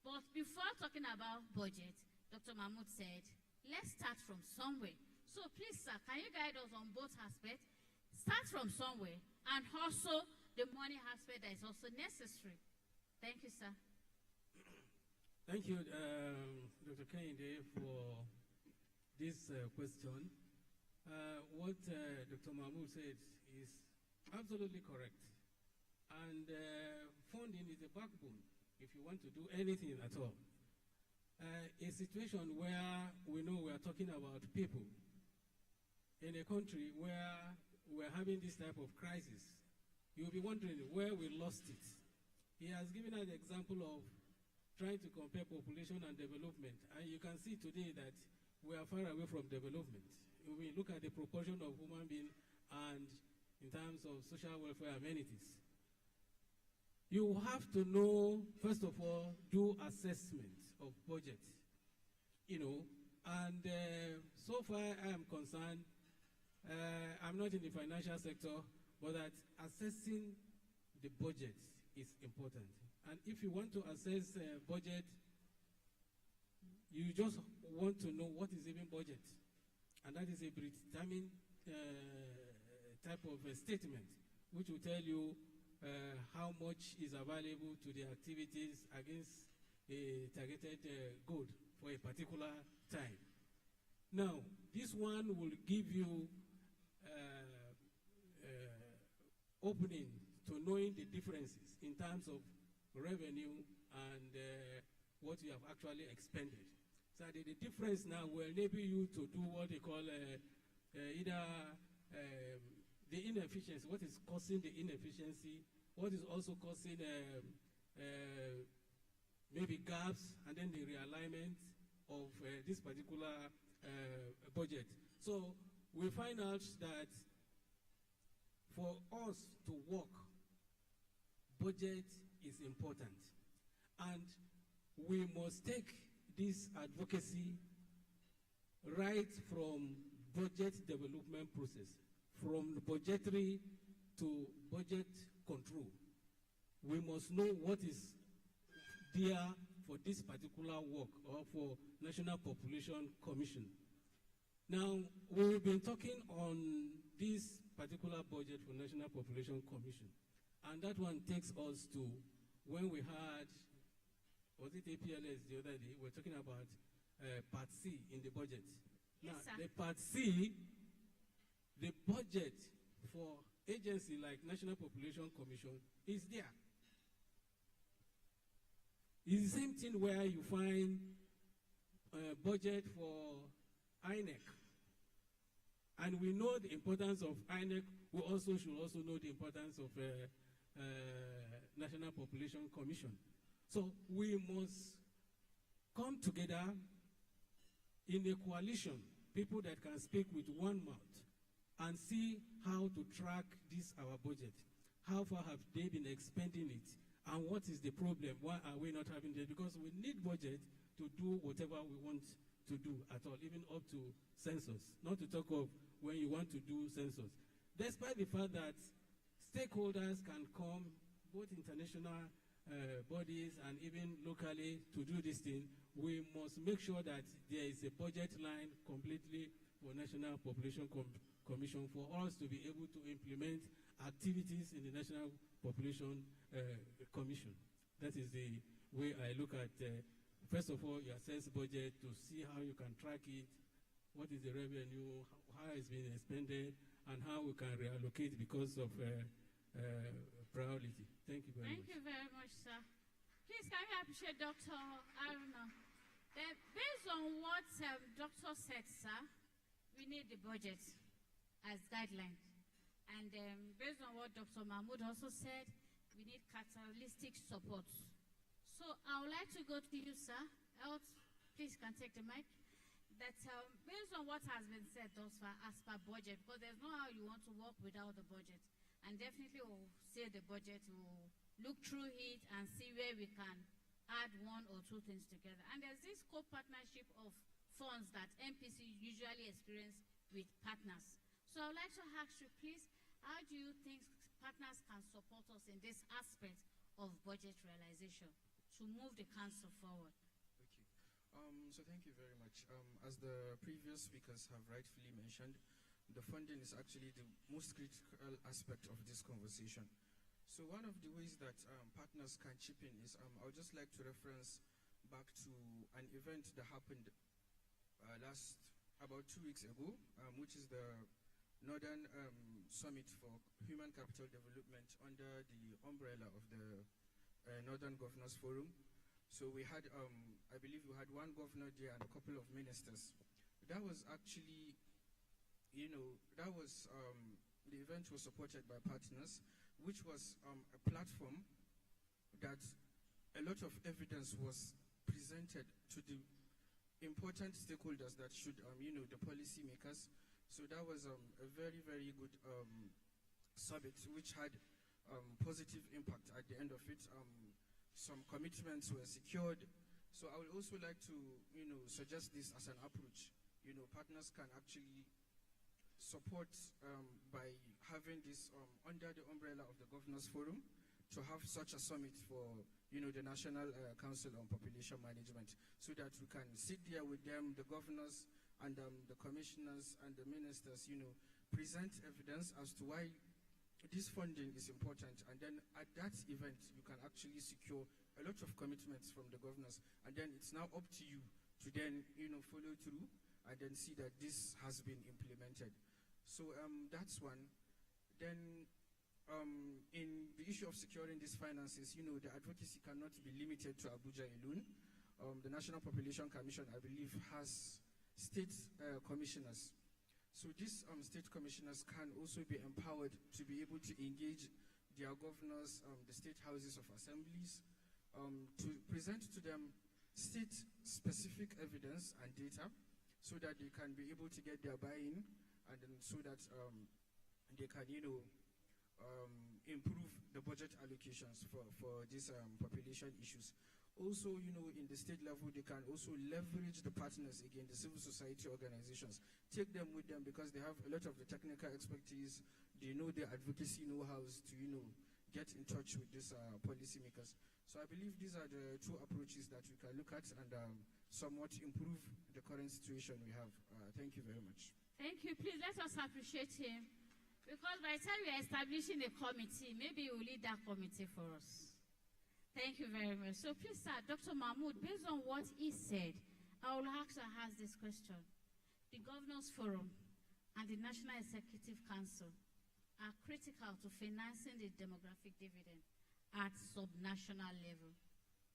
But before talking about budget, Dr. Mahmoud said, let's start from somewhere. So please, sir, can you guide us on both aspects? Start from somewhere, and also the money aspect that is also necessary. Thank you, sir. Thank you, Dr. Kehinde, for this question. What Dr. Mahmoud said is absolutely correct. And funding is the backbone if you want to do anything at all. A situation where we know we are talking about people in a country where we're having this type of crisis, you'll be wondering where we lost it. He has given us the example of trying to compare population and development, and you can see today that we are far away from development. We look at the proportion of human beings and in terms of social welfare amenities. You have to know, first of all, do assessment of budget, and so far I am concerned, I'm not in the financial sector, but that assessing the budget is important. And if you want to assess budget, you just want to know what is even budget. And that is a predetermined type of a statement, which will tell you how much is available to the activities against a targeted goal for a particular time. Now, this one will give you opening to knowing the differences in terms of revenue and what you have actually expended. So the difference now will enable you to do what they call either the inefficiency, what is causing the inefficiency, what is also causing maybe gaps, and then the realignment of this particular budget. So we find out that for us to work, budget is important. And we must take this advocacy right from budget development process, from budgetary to budget control. We must know what is there for this particular work or for National Population Commission. Now, we've been talking on this particular budget for National Population Commission, and that one takes us to when we had, was it APLS the other day, we're talking about Part C in the budget. Yes, now, sir. the Part C, the budget for agency like National Population Commission is there. It's the same thing where you find budget for INEC. And we know the importance of INEC. We also should also know the importance of National Population Commission. So we must come together in a coalition, people that can speak with one mouth, and see how to track this, our budget. How far have they been expending it? And what is the problem? Why are we not having it? Because we need budget to do whatever we want to do at all, even up to census. Not to talk of when you want to do census. Despite the fact that stakeholders can come, both international bodies and even locally, to do this thing, we must make sure that there is a budget line completely for National Population Commission for us to be able to implement activities in the National Population Commission. That is the way I look at, first of all, you assess budget to see how you can track it, what is the revenue, how it's been expended, and how we can reallocate because of priority. Thank you very much. Thank you very much, sir. Please, can you appreciate Dr. Aruna? Based on what Doctor said, sir, we need the budget as guidelines. And based on what Dr. Mahmoud also said, we need catalytic support. So I would like to go to you, sir. Else, please can take the mic. That based on what has been said thus far as per budget, because there's no how you want to work without the budget. And definitely we'll say the budget, we'll look through it and see where we can add one or two things together. And there's this co-partnership of funds that MPC usually experience with partners. So I would like to ask you, please, how do you think partners can support us in this aspect of budget realization to move the council forward? So thank you very much. As the previous speakers have rightfully mentioned, the funding is actually the most critical aspect of this conversation. So one of the ways that partners can chip in is I would just like to reference back to an event that happened about 2 weeks ago, which is the Northern Summit for Human Capital Development under the umbrella of the Northern Governors Forum. So we had, I believe we had one governor there and a couple of ministers. That was actually, the event was supported by partners, which was a platform that a lot of evidence was presented to the important stakeholders that should, the policy makers. So that was a very, very good summit, which had positive impact at the end of it. Some commitments were secured. So I would also like to, suggest this as an approach. Partners can actually support by having this under the umbrella of the Governors Forum to have such a summit for, the National Council on Population Management, so that we can sit there with them, the governors and the commissioners and the ministers, present evidence as to why this funding is important. And then at that event, you can actually secure a lot of commitments from the governors. And then it's now up to you to then, follow through and then see that this has been implemented. So that's one. Then in the issue of securing these finances, the advocacy cannot be limited to Abuja alone. The National Population Commission, I believe, has state commissioners. So these state commissioners can also be empowered to be able to engage their governors, the state houses of assemblies, to present to them state-specific evidence and data so that they can be able to get their buy-in, and then so that they can, improve the budget allocations for these population issues. Also, in the state level, they can also leverage the partners, again, the civil society organizations. Take them with them because they have a lot of the technical expertise. They know the advocacy know-hows to, get in touch with these policymakers. So I believe these are the two approaches that we can look at and somewhat improve the current situation we have. Thank you very much. Thank you. Please let us appreciate him. Because by the time we are establishing a committee, maybe he will lead that committee for us. Thank you very much. So please, sir, Dr. Mahmoud, based on what he said, I will ask this question. The Governors Forum and the National Executive Council are critical to financing the demographic dividend at sub-national level.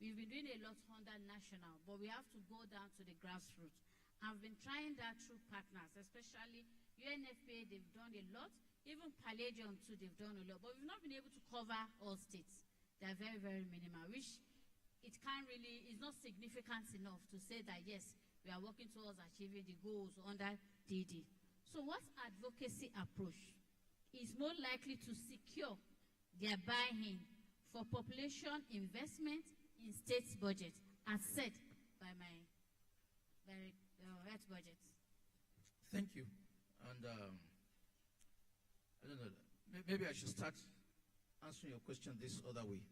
We've been doing a lot under national, but we have to go down to the grassroots. I've been trying that through partners, especially UNFPA, they've done a lot. Even Palladium too, they've done a lot. But we've not been able to cover all states. They're very, very minimal, which it can't really, is not significant enough to say that, yes, we are working towards achieving the goals under DD. So what advocacy approach is more likely to secure their buy-in for population investment in state's budget, as said by my health budget? Thank you. And I don't know, maybe I should start answering your question this other way.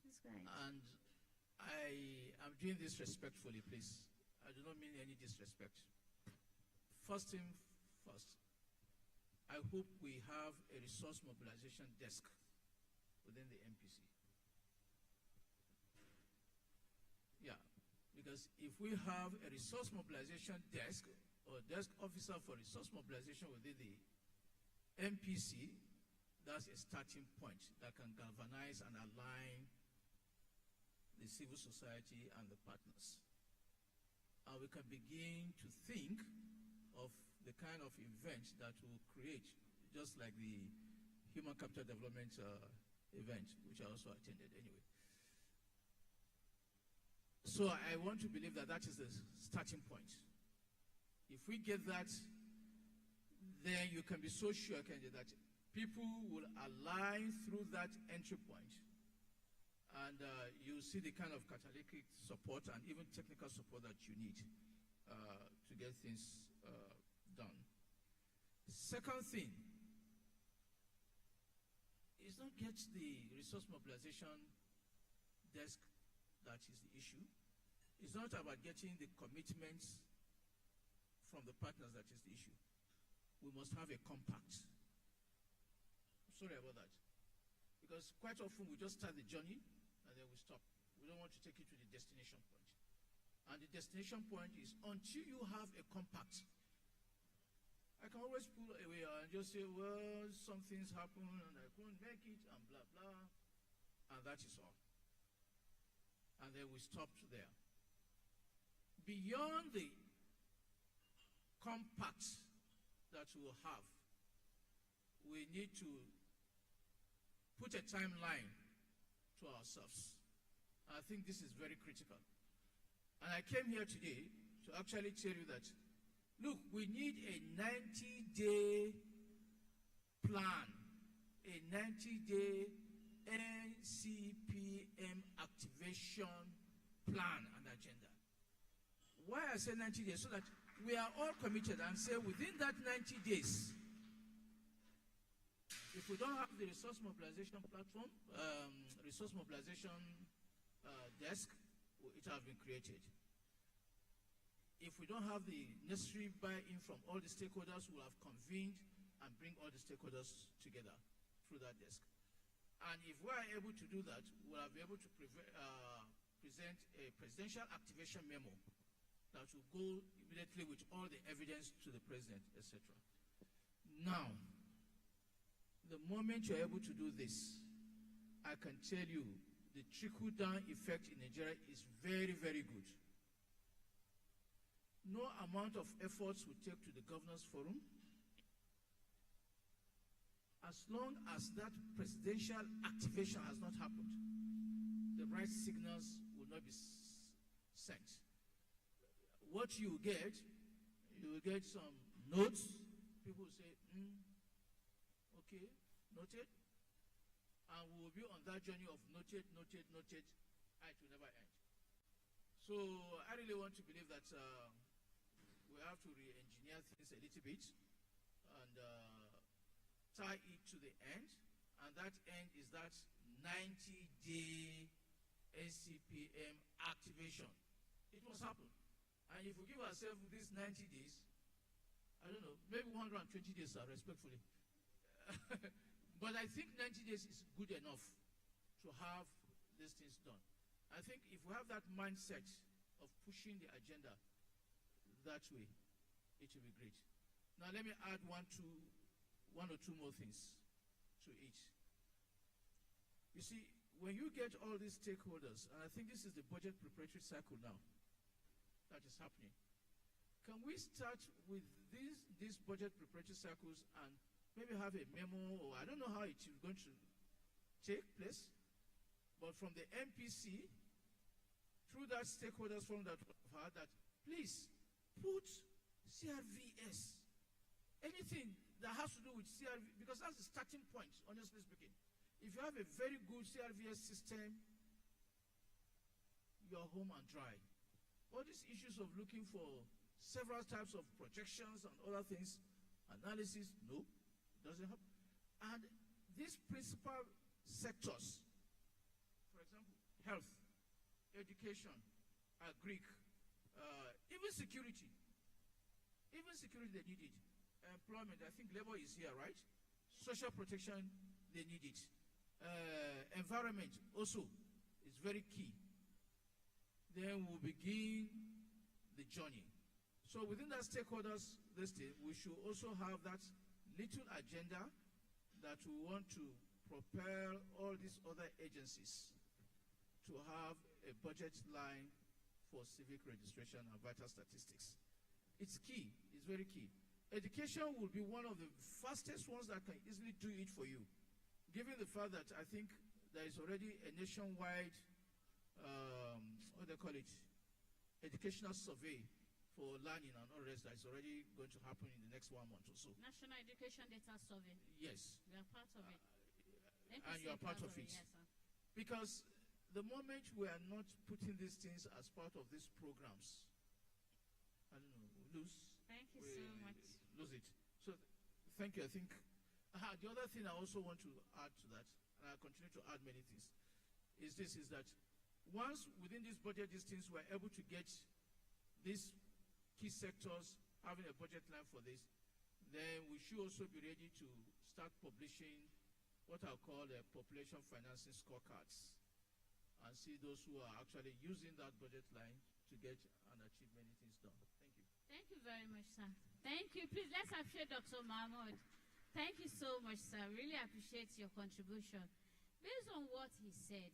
That's right. And I am doing this respectfully, please. I do not mean any disrespect. First thing first, I hope we have a resource mobilization desk within the MPC. Yeah, because if we have a resource mobilization desk or desk officer for resource mobilization within the MPC, that's a starting point that can galvanize and align the civil society and the partners. And we can begin to think of the kind of event that will create, just like the Human Capital Development event, which I also attended anyway. So I want to believe that that is the starting point. If we get that, then you can be so sure, Kenji, that people will align through that entry point, and you see the kind of catalytic support and even technical support that you need to get things done. Second thing is not get the resource mobilization desk that is the issue. It's not about getting the commitments from the partners that is the issue. We must have a compact. Sorry about that. Because quite often we just start the journey and then we stop. We don't want to take it to the destination point. And the destination point is until you have a compact. I can always pull away and just say, well, some things happen and I couldn't make it and blah, blah. And that is all. And then we stopped there. Beyond the compact that we will have, we need to put a timeline to ourselves. I think this is very critical. And I came here today to actually tell you that, look, we need a 90-day plan, a 90-day NCPM activation plan and agenda. Why I say 90 days? So that we are all committed and say within that 90 days, if we don't have the resource mobilization platform, resource mobilization desk, it has been created. If we don't have the necessary buy-in from all the stakeholders, we will have convened and bring all the stakeholders together through that desk. And if we are able to do that, we will be able to present a presidential activation memo that will go immediately with all the evidence to the president, etc. Now, the moment you're able to do this, I can tell you the trickle-down effect in Nigeria is very, very good. No amount of efforts we take to the Governors Forum, as long as that presidential activation has not happened, the right signals will not be sent. What you will get some notes. People will say, okay, noted. And we will be on that journey of noted, noted, noted, and it will never end. So I really want to believe that we have to re-engineer things a little bit and tie it to the end. And that end is that 90-day NCPM activation. It must happen. And if we give ourselves these 90 days, I don't know, maybe 120 days respectfully. But I think 90 days is good enough to have these things done. I think if we have that mindset of pushing the agenda that way, it will be great. Now let me add one or two more things to it. You see, when you get all these stakeholders, and I think this is the budget preparatory cycle now that is happening, can we start with these budget preparatory cycles and maybe have a memo, or I don't know how it is going to take place, but from the MPC, through that stakeholders forum that we've had, that please put CRVS, anything that has to do with CRV, because that's the starting point, honestly speaking. If you have a very good CRVS system, you're home and dry. All these issues of looking for several types of projections and other things, analysis, no, it doesn't happen. And these principal sectors, for example, health, education, agric, even security, they need it. Employment, I think labor is here, right? Social protection, they need it. Environment also is very key. Then we'll begin the journey. So within that stakeholders listing, we should also have that little agenda that we want to propel all these other agencies to have a budget line for civic registration and vital statistics. It's key, it's very key. Education will be one of the fastest ones that can easily do it for you, given the fact that I think there is already a nationwide, what they call it, educational survey for learning and all the rest that is already going to happen in the next 1 month or so. National Education Data Survey. Yes. We are part of it. And you are part of it. Yes, sir. Because the moment we are not putting these things as part of these programs, I don't know, lose. Thank you so much. Lose it. So thank you. I think the other thing I also want to add to that, and I'll continue to add many things, is that Once within this budget, these things we're able to get these key sectors having a budget line for this, then we should also be ready to start publishing what I call population financing scorecards and see those who are actually using that budget line to get and achieve many things done. Thank you. Thank you very much, sir. Thank you. Please, let's appreciate Dr. Mahmoud. Thank you so much, sir. Really appreciate your contribution. Based on what he said,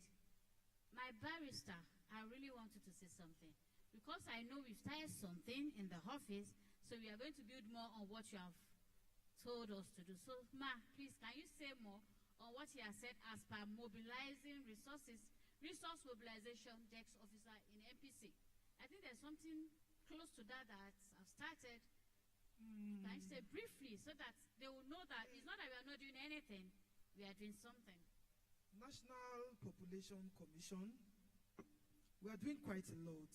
my barrister, I really wanted to say something. Because I know we've started something in the office, so we are going to build more on what you have told us to do. So, Ma, please, can you say more on what he has said as per mobilizing resources, resource mobilization desk officer in MPC? I think there's something close to that that I've started. Can you say briefly so that they will know that it's not that we are not doing anything, we are doing something. National Population Commission, we are doing quite a lot.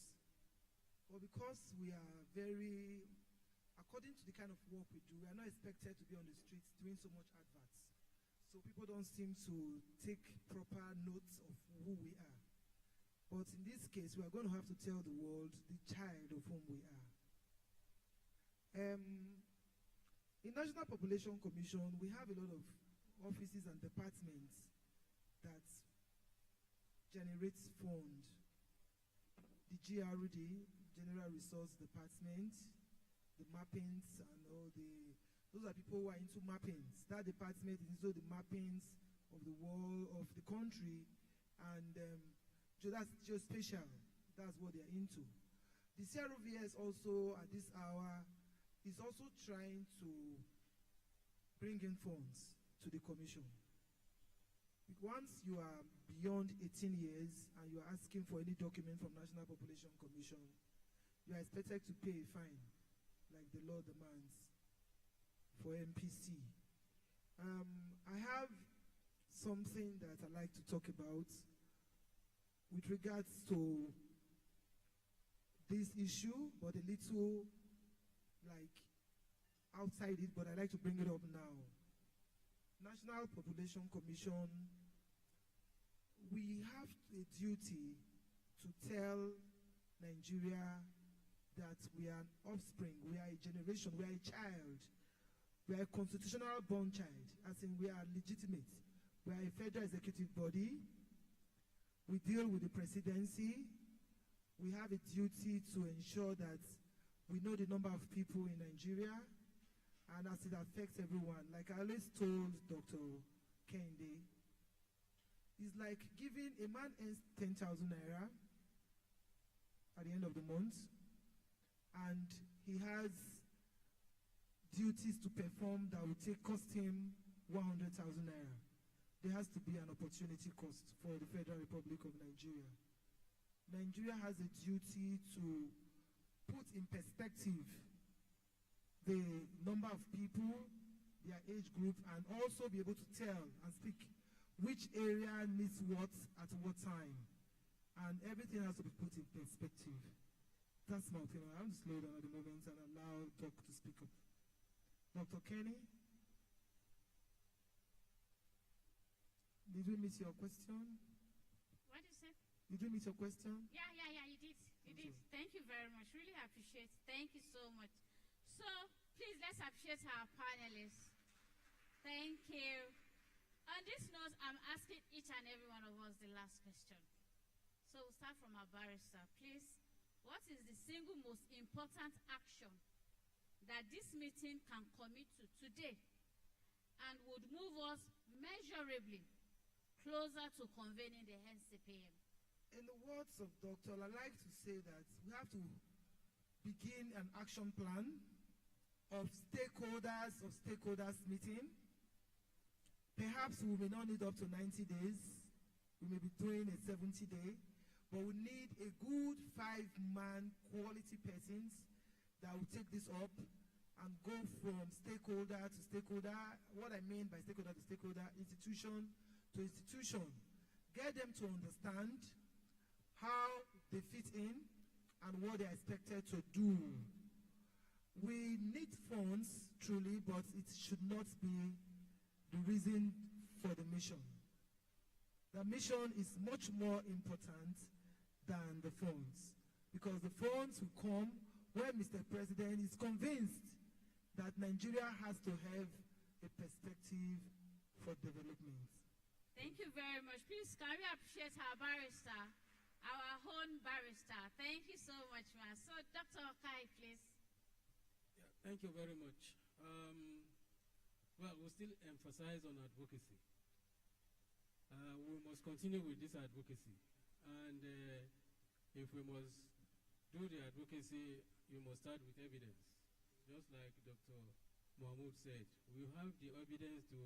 But because we are very, according to the kind of work we do, we are not expected to be on the streets doing so much adverts. So people don't seem to take proper notes of who we are. But in this case, we are going to have to tell the world the child of whom we are. In National Population Commission, we have a lot of offices and departments that generate funds. The GRD, General Resource Department, the mappings and all those are people who are into mappings. That department is also the mappings of the world, of the country, and that's geospatial. That's what they're into. The CROVS also, at this hour, is also trying to bring in funds to the commission. Once you are beyond 18 years and you are asking for any document from National Population Commission, you are expected to pay a fine, like the law demands, for MPC. I have something that I'd like to talk about with regards to this issue, but a little like outside it, but I'd like to bring it up now. National Population Commission, we have a duty to tell Nigeria that we are an offspring, we are a generation, we are a child, we are a constitutional born child, as in we are legitimate. We are a federal executive body. We deal with the presidency. We have a duty to ensure that we know the number of people in Nigeria and as it affects everyone. Like I always told Dr. Kende, it's like giving a man earns 10,000 naira at the end of the month, and he has duties to perform that will cost him 100,000 naira. There has to be an opportunity cost for the Federal Republic of Nigeria. Nigeria has a duty to put in perspective the number of people, their age group, and also be able to tell and speak which area needs what at what time. And everything has to be put in perspective. That's my opinion. I'm just slow down at the moment and allow talk to speak up. Dr. Kenny? Did we miss your question? What did you say? Did we miss your question? Yeah, you did. You did. Thank you very much. Really appreciate it. Thank you so much. So, please, let's appreciate our panelists. Thank you. On this note, I'm asking each and every one of us the last question. So, we'll start from our barrister. Please, what is the single most important action that this meeting can commit to today and would move us measurably closer to convening the NCPM? In the words of Dr. I like to say that we have to begin an action plan of stakeholders meeting. Perhaps we may not need up to 90 days. We may be doing a 70-day, but we need a good 5-man quality persons that will take this up and go from stakeholder to stakeholder. What I mean by stakeholder to stakeholder, institution to institution. Get them to understand how they fit in and what they are expected to do. We need funds, truly, but it should not be the reason for the mission. The mission is much more important than the funds. Because the funds will come when Mr. President is convinced that Nigeria has to have a perspective for development. Thank you very much. Please, can we appreciate our barrister, our own barrister? Thank you so much, ma. So, Dr. Okai, please. Yeah, thank you very much. Well, we'll still emphasize on advocacy. We must continue with this advocacy. And if we must do the advocacy, you must start with evidence. Just like Dr. Mahmoud said, we have the evidence to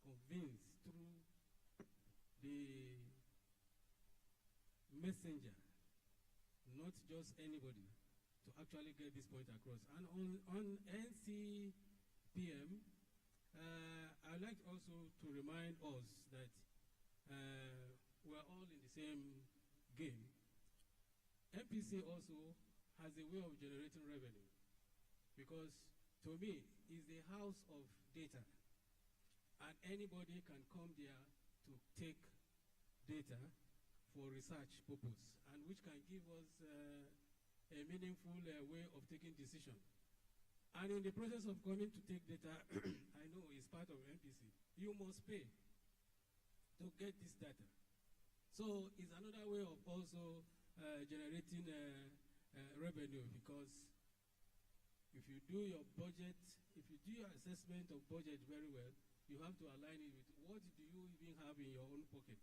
convince through the messenger, not just anybody, to actually get this point across. And on NCPM, I'd like also to remind us that we're all in the same game. MPC also has a way of generating revenue, because to me, it's the house of data, and anybody can come there to take data for research purpose, and which can give us a meaningful way of taking decision. And in the process of coming to take data, I know it's part of MPC, you must pay to get this data. So it's another way of also generating revenue, because if you do your budget, if you do your assessment of budget very well, you have to align it with what do you even have in your own pocket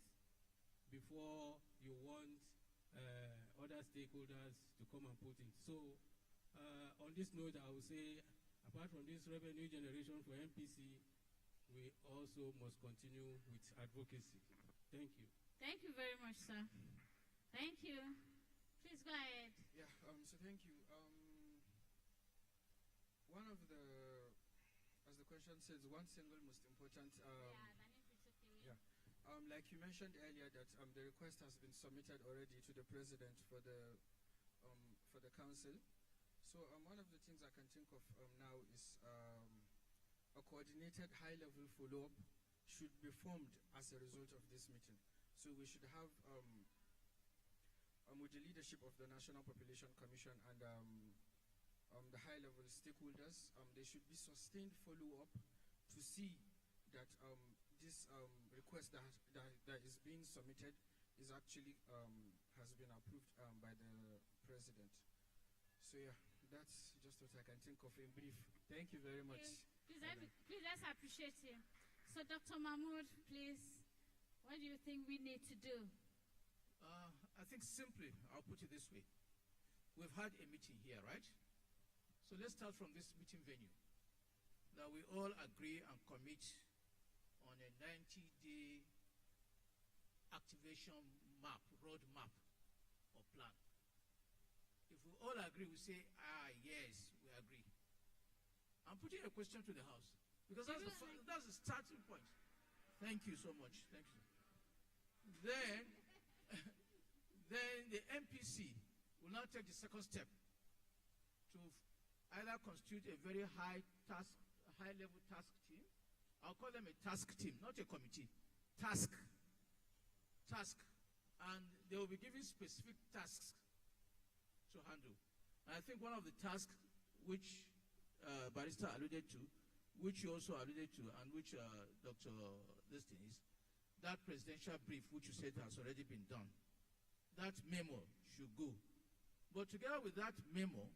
before you want other stakeholders to come and put it. So on this note, I would say, apart from this revenue generation for MPC, we also must continue with advocacy. Thank you. Thank you very much, sir. Thank you. Please go ahead. Yeah, so thank you. One of the, as the question says, one single most important, like you mentioned earlier, that the request has been submitted already to the president for the council. So one of the things I can think of now is a coordinated high-level follow-up should be formed as a result of this meeting. So we should have, with the leadership of the National Population Commission and the high-level stakeholders, there should be sustained follow-up to see that this request that is being submitted is actually has been approved by the president. So yeah, that's just what I can think of in brief. Thank you very much. Please, let's appreciate you. So, Dr. Mahmoud, please, what do you think we need to do? I think simply, I'll put it this way. We've had a meeting here, right? So let's start from this meeting venue. Now we all agree and commit on a 90-day activation map, road map, or plan. If we all agree, we say, yes, we agree. I'm putting a question to the House, because that's the starting point. Thank you so much. Thank you. Then the MPC will now take the second step to either constitute a very high-level task team. I'll call them a task team, not a committee. Task. And they will be given specific tasks to handle. And I think one of the tasks which Barrister alluded to, which you also alluded to, and which Dr. Liston is, that presidential brief which you said has already been done. That memo should go. But together with that memo,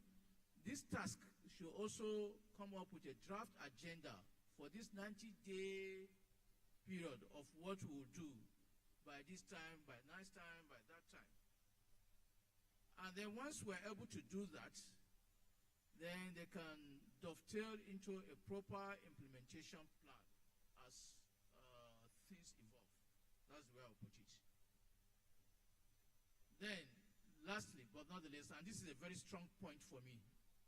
this task should also come up with a draft agenda for this 90-day period of what we will do by this time, by next time, by that time. And then once we're able to do that, then they can dovetail into a proper implementation plan as things evolve. That's the way I'll put it. Then, lastly, but not the least, and this is a very strong point for me,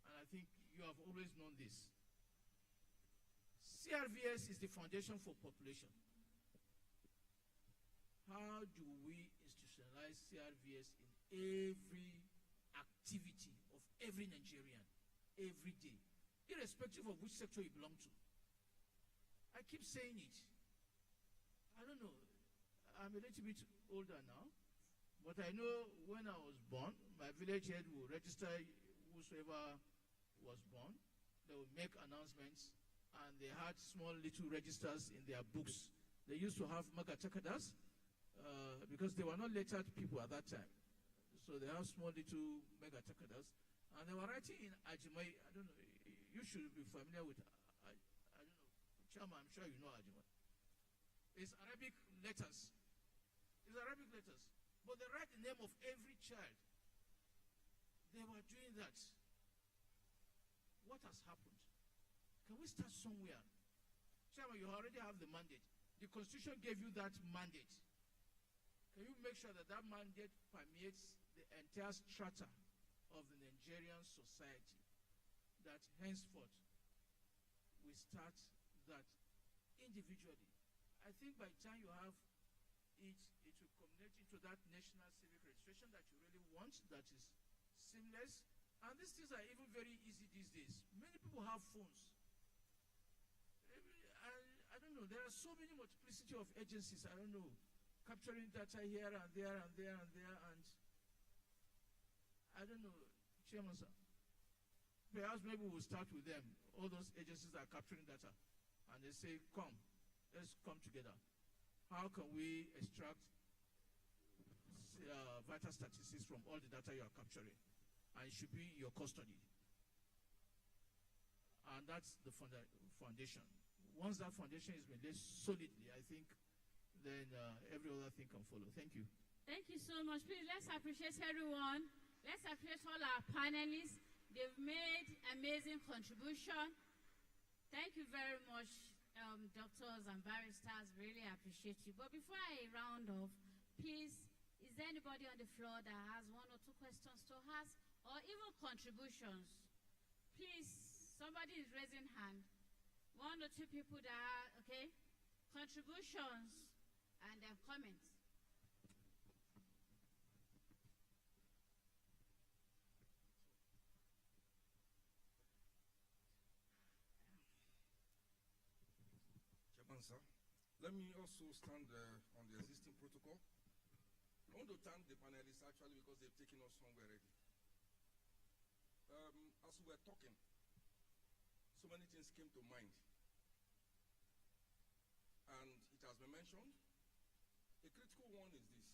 and I think you have always known this. CRVS is the foundation for population. How do we institutionalize CRVS in every activity of every Nigerian, every day, irrespective of which sector you belong to? I keep saying it. I don't know. I'm a little bit older now, But I know when I was born, my village head will register whosoever was born. They will make announcements, and they had small little registers in their books. They used to have magachakadas because they were not lettered people at that time. So they have small little megachakadas, and they were writing in Ajimai. I don't know. You should be familiar with. I don't know, Chama. I'm sure you know Ajimai. It's Arabic letters. It's Arabic letters. But they write the name of every child. They were doing that. What has happened? Can we start somewhere? Chairman, you already have the mandate. The Constitution gave you that mandate. Can you make sure that that mandate permeates the entire strata of the Nigerian society? That henceforth, we start that individually. I think by the time you have it will culminate into that national civic registration that you really want, that is seamless. And these things are even very easy these days. Many people have phones. I don't know, there are so many multiplicity of agencies, I don't know, capturing data here and there and there and there, and I don't know, Chairman, sir. Perhaps maybe we'll start with them. All those agencies are capturing data, and they say, come, let's come together. How can we extract vital statistics from all the data you are capturing? And it should be in your custody. And that's the foundation. Once that foundation is been laid solidly, I think, then every other thing can follow. Thank you. Thank you so much. Please, let's appreciate everyone. Let's appreciate all our panelists. They've made amazing contribution. Thank you very much, doctors and barristers. Really appreciate you. But before I round off, please, is there anybody on the floor that has one or two questions to ask, or even contributions? Please, somebody is raising hand. One or two people that are, okay? Contributions and then comments. Chairman, sir, let me also stand on the existing protocol. I want to thank the panelists actually because they've taken us somewhere already. As we were talking, so many things came to mind. And it has been mentioned. A critical one is this.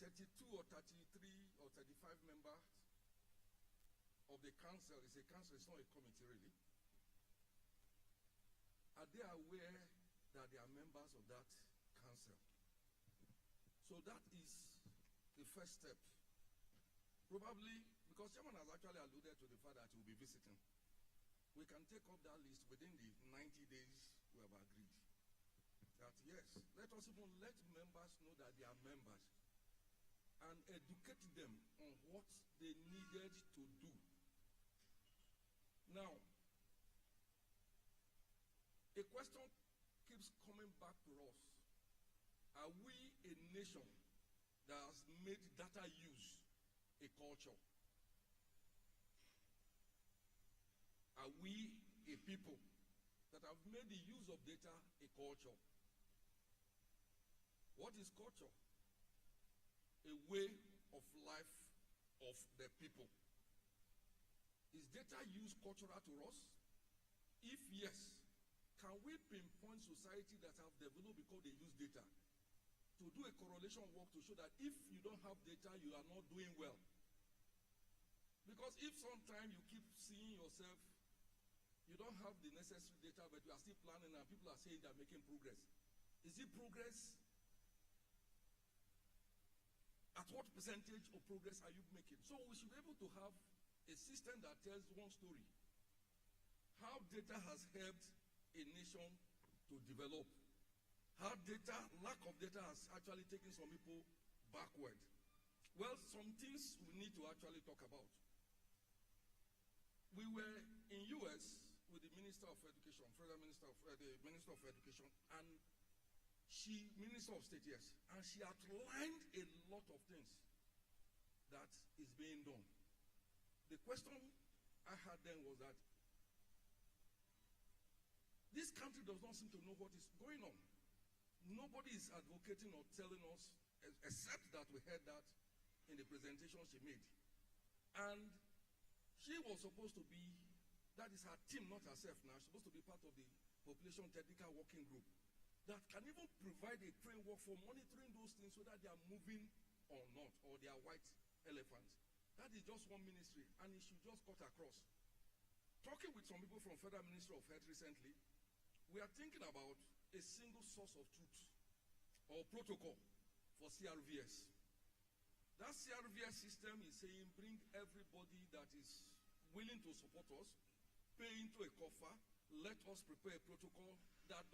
32 or 33 or 35 members of the council, it's a council, it's not a committee really. Are they aware that they are members of that council? So that is the first step. Probably, because Chairman has actually alluded to the fact that he will be visiting, we can take up that list within the 90 days we have agreed. That yes, let us even let members know that they are members and educate them on what they needed to do. Now, a question keeps coming back to us. Are we a nation that has made data use a culture? Are we a people that have made the use of data a culture? What is culture? A way of life of the people. Is data use cultural to us? If yes, can we pinpoint society that have developed because they use data to do a correlation work to show that if you don't have data, you are not doing well? Because if sometimes you keep seeing yourself, you don't have the necessary data, but you are still planning and people are saying they are making progress. Is it progress? At what percentage of progress are you making? So we should be able to have a system that tells one story. How data has helped a nation to develop. How data, lack of data has actually taken some people backward. Well, some things we need to actually talk about. We were in US with the Minister of Education, Federal Minister of the Minister of Education, and Minister of State, yes, and she outlined a lot of things that is being done. The question I had then was that this country does not seem to know what is going on. Nobody is advocating or telling us except that we heard that in the presentation she made. And she was supposed to be, that is her team, not herself now, she's supposed to be part of the Population Technical Working Group that can even provide a framework for monitoring those things so that they are moving or not, or they are white elephants. That is just one ministry, and it should just cut across. Talking with some people from Federal Ministry of Health recently, we are thinking about a single source of truth or protocol for CRVS. That CRVS system is saying bring everybody that is willing to support us, pay into a coffer, let us prepare a protocol that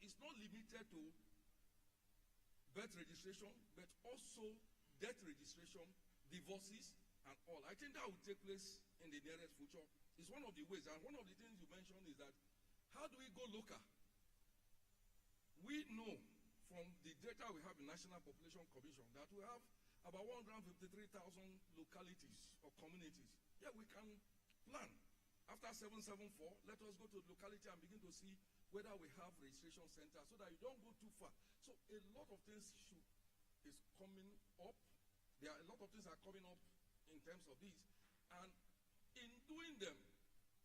is not limited to birth registration, but also death registration, divorces, and all. I think that will take place in the nearest future. It's one of the ways, and one of the things you mentioned is that how do we go local? We know from the data we have in National Population Commission that we have about 153,000 localities or communities. Yeah, we can plan. After 774, let us go to the locality and begin to see whether we have registration centers so that you don't go too far. So a lot of things is coming up. There are a lot of things are coming up in terms of this. And in doing them,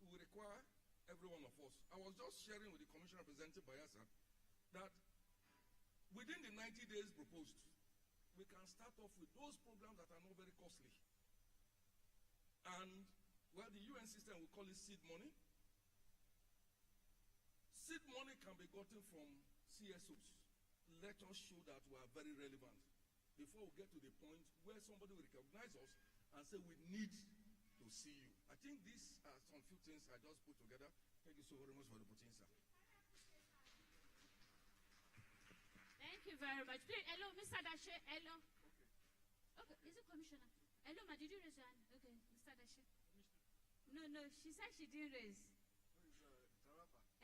we require every one of us. I was just sharing with the commissioner represented by us that within the 90 days proposed, we can start off with those programs that are not very costly. And, well, the UN system, we call it seed money. Seed money can be gotten from CSOs. Let us show that we are very relevant before we get to the point where somebody will recognize us and say, we need to see you. I think these are some few things I just put together. Thank you so very much for the opportunity, sir. Thank you very much. Please, hello, Mr. Dashe. Hello. Okay, is it Commissioner? Hello, ma, did you raise your hand? Okay, Mr. Dashe. No, she said she didn't raise.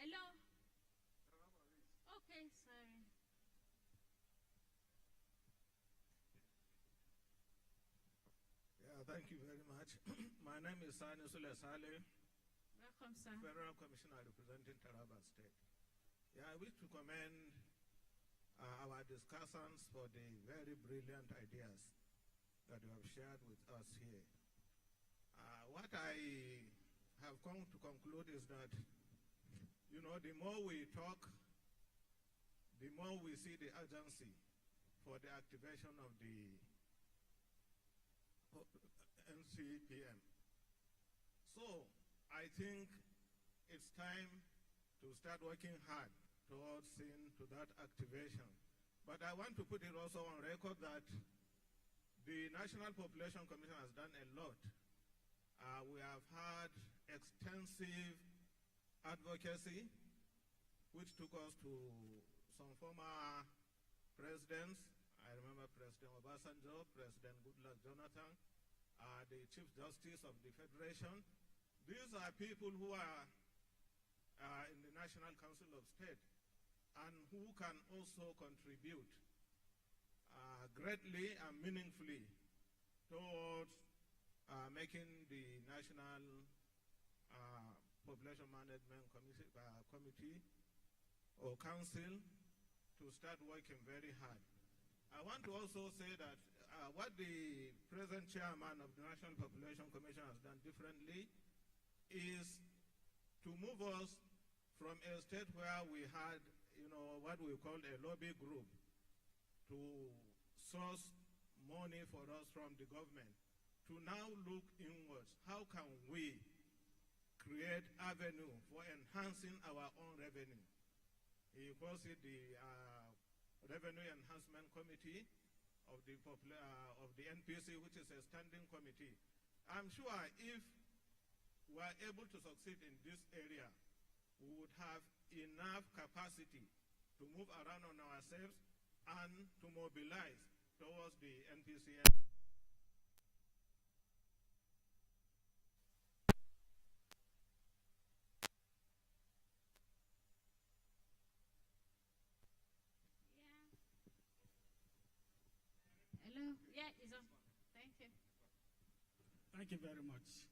Hello? Okay, sorry. Yeah, thank you very much. My name is Sani Sule Saleh. Welcome, sir. Federal Commissioner representing Taraba State. Yeah, I wish to commend our discussants for the very brilliant ideas that you have shared with us here. What I have come to conclude is that, you know, the more we talk, the more we see the urgency for the activation of the NCPM. So, I think it's time to start working hard towards seeing to that activation. But I want to put it also on record that the National Population Commission has done a lot. We have had extensive advocacy, which took us to some former presidents. I remember President Obasanjo, President Goodluck Jonathan, the Chief Justice of the Federation. These are people who are in the National Council of State and who can also contribute greatly and meaningfully towards making the National Population Management Committee or Council to start working very hard. I want to also say that what the present chairman of the National Population Commission has done differently is to move us from a state where we had, you know, what we call a lobby group to source money for us from the government, to now look inwards. How can we create avenue for enhancing our own revenue? He calls it the Revenue Enhancement Committee of the NPC, which is a standing committee. I'm sure if we are able to succeed in this area, we would have enough capacity to move around on ourselves and to mobilize towards the NPC. Hello? Yeah, it's on. Thank you. Thank you very much,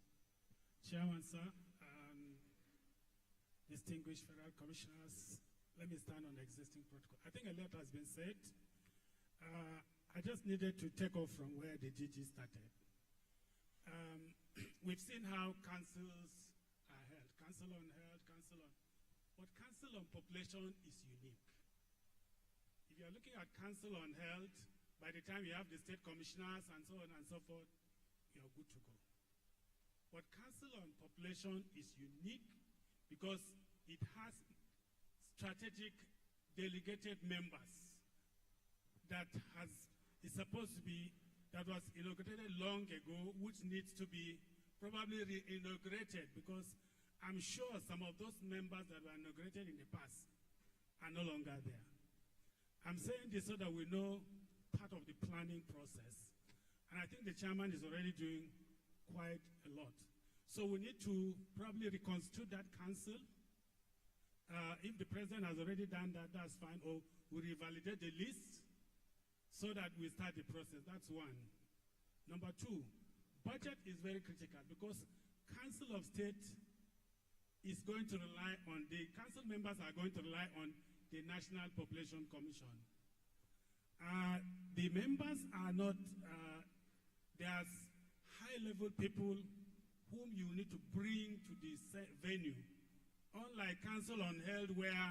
Chairman, sir, and distinguished federal commissioners. Let me stand on the existing protocol. I think a lot has been said. I just needed to take off from where the DG started. We've seen how councils are held. Council on health, council on... But council on population is unique. If you're looking at council on health, by the time you have the state commissioners and so on and so forth, you're good to go. But council on population is unique because it has strategic delegated members that is supposed to be, that was inaugurated long ago, which needs to be probably re-inaugurated because I'm sure some of those members that were inaugurated in the past are no longer there. I'm saying this so that we know part of the planning process. And I think the chairman is already doing quite a lot. So we need to probably reconstitute that council. If the president has already done that, that's fine. Or we revalidate the list so that we start the process. That's one. Number two, budget is very critical because Council of State is going to rely on, the council members are going to rely on the National Population Commission. The members are not, there's high-level people whom you need to bring to this venue. Unlike Council on Health where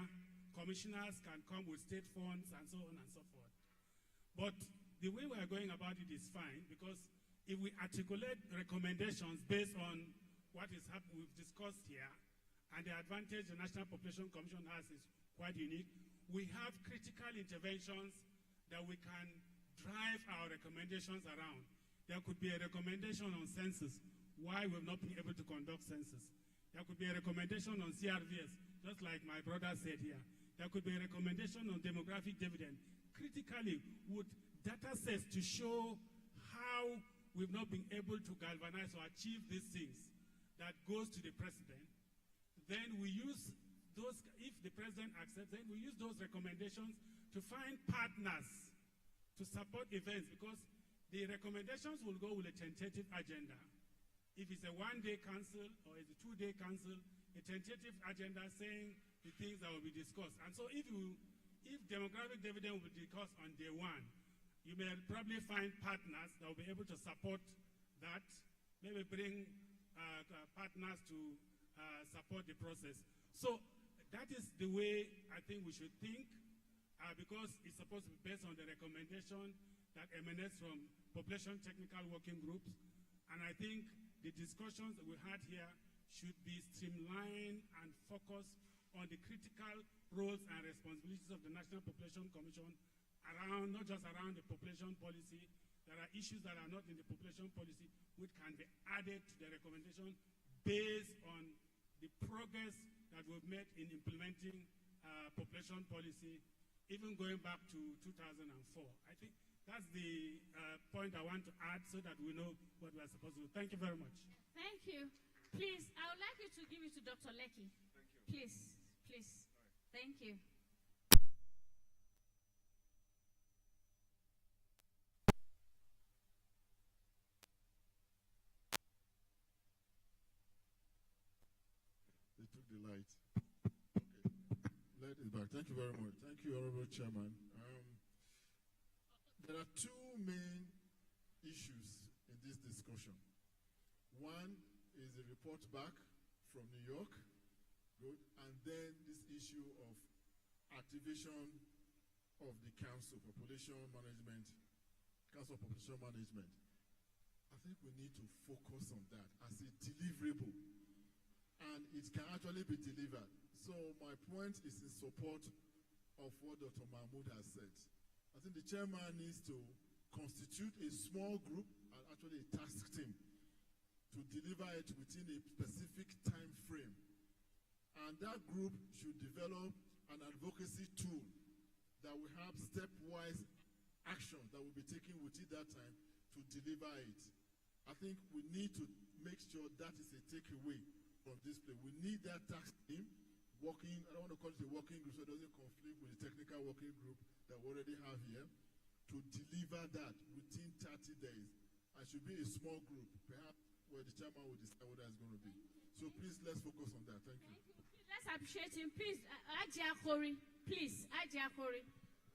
commissioners can come with state funds and so on and so forth. But the way we are going about it is fine because if we articulate recommendations based on what is happening, we've discussed here, and the advantage the National Population Commission has is quite unique. We have critical interventions that we can drive our recommendations around. There could be a recommendation on census, why we've not been able to conduct census. There could be a recommendation on CRVS, just like my brother said here. There could be a recommendation on demographic dividend. Critically, with data sets to show how we've not been able to galvanize or achieve these things that goes to the president, then we use those, if the president accepts, then we use those recommendations to find partners to support events because the recommendations will go with a tentative agenda. If it's a one-day council or it's a two-day council, a tentative agenda saying the things that will be discussed. And so if demographic dividend will be discussed on day one, you may probably find partners that will be able to support that, maybe bring partners to support the process. So that is the way I think we should think because it's supposed to be based on the recommendation that emanates from population technical working groups. And I think the discussions that we had here should be streamlined and focused on the critical roles and responsibilities of the National Population Commission around, not just around the population policy. There are issues that are not in the population policy which can be added to the recommendation based on the progress that we've made in implementing population policy, even going back to 2004. I think that's the point I want to add so that we know what we are supposed to do. Thank you very much. Thank you. Please, I would like you to give it to Dr. Lecky. Thank you. Please, please. Right. Thank you. They took the light. Okay. Light is back. Thank you very much. Thank you, Honorable Chairman. There are two main issues in this discussion. One is a report back from New York, good, and then this issue of activation of the Council of Population Management, Council of Population Management. I think we need to focus on that as a deliverable, and it can actually be delivered. So my point is in support of what Dr. Mahmoud has said. I think the chairman needs to constitute a small group, and actually a task team, to deliver it within a specific time frame. And that group should develop an advocacy tool that will have stepwise actions that will be taken within that time to deliver it. I think we need to make sure that is a takeaway from this play. We need that task team working, I don't want to call it a working group so it doesn't conflict with the technical working group that we already have here, to deliver that within 30 days. It should be a small group, perhaps where the chairman will decide what that's going to be. So please, let's focus on that. Thank you. Please, let's appreciate him. Please, Ajia Khori. Please, Ajia Khori.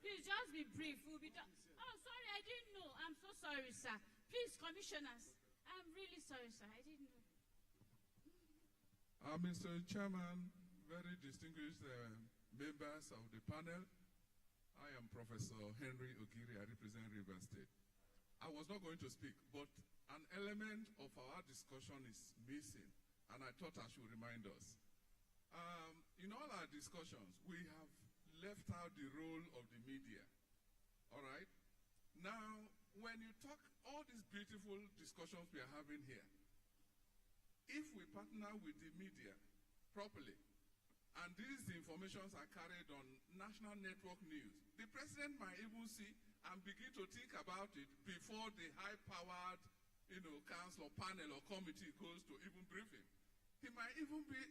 Please, just be brief. We'll be done. Oh, sorry, I I didn't know. I'm so sorry, sir. Please, commissioners. I'm really sorry, sir. I didn't know. Mr. Chairman, very distinguished members of the panel, I am Professor Henry Ogiri. I represent River State. I was not going to speak, but an element of our discussion is missing, and I thought I should remind us. In all our discussions, we have left out the role of the media. All right? Now, when you talk all these beautiful discussions we are having here, if we partner with the media properly, and these informations are carried on national network news, the president might even see and begin to think about it before the high-powered, council or panel or committee goes to even brief him. He might even be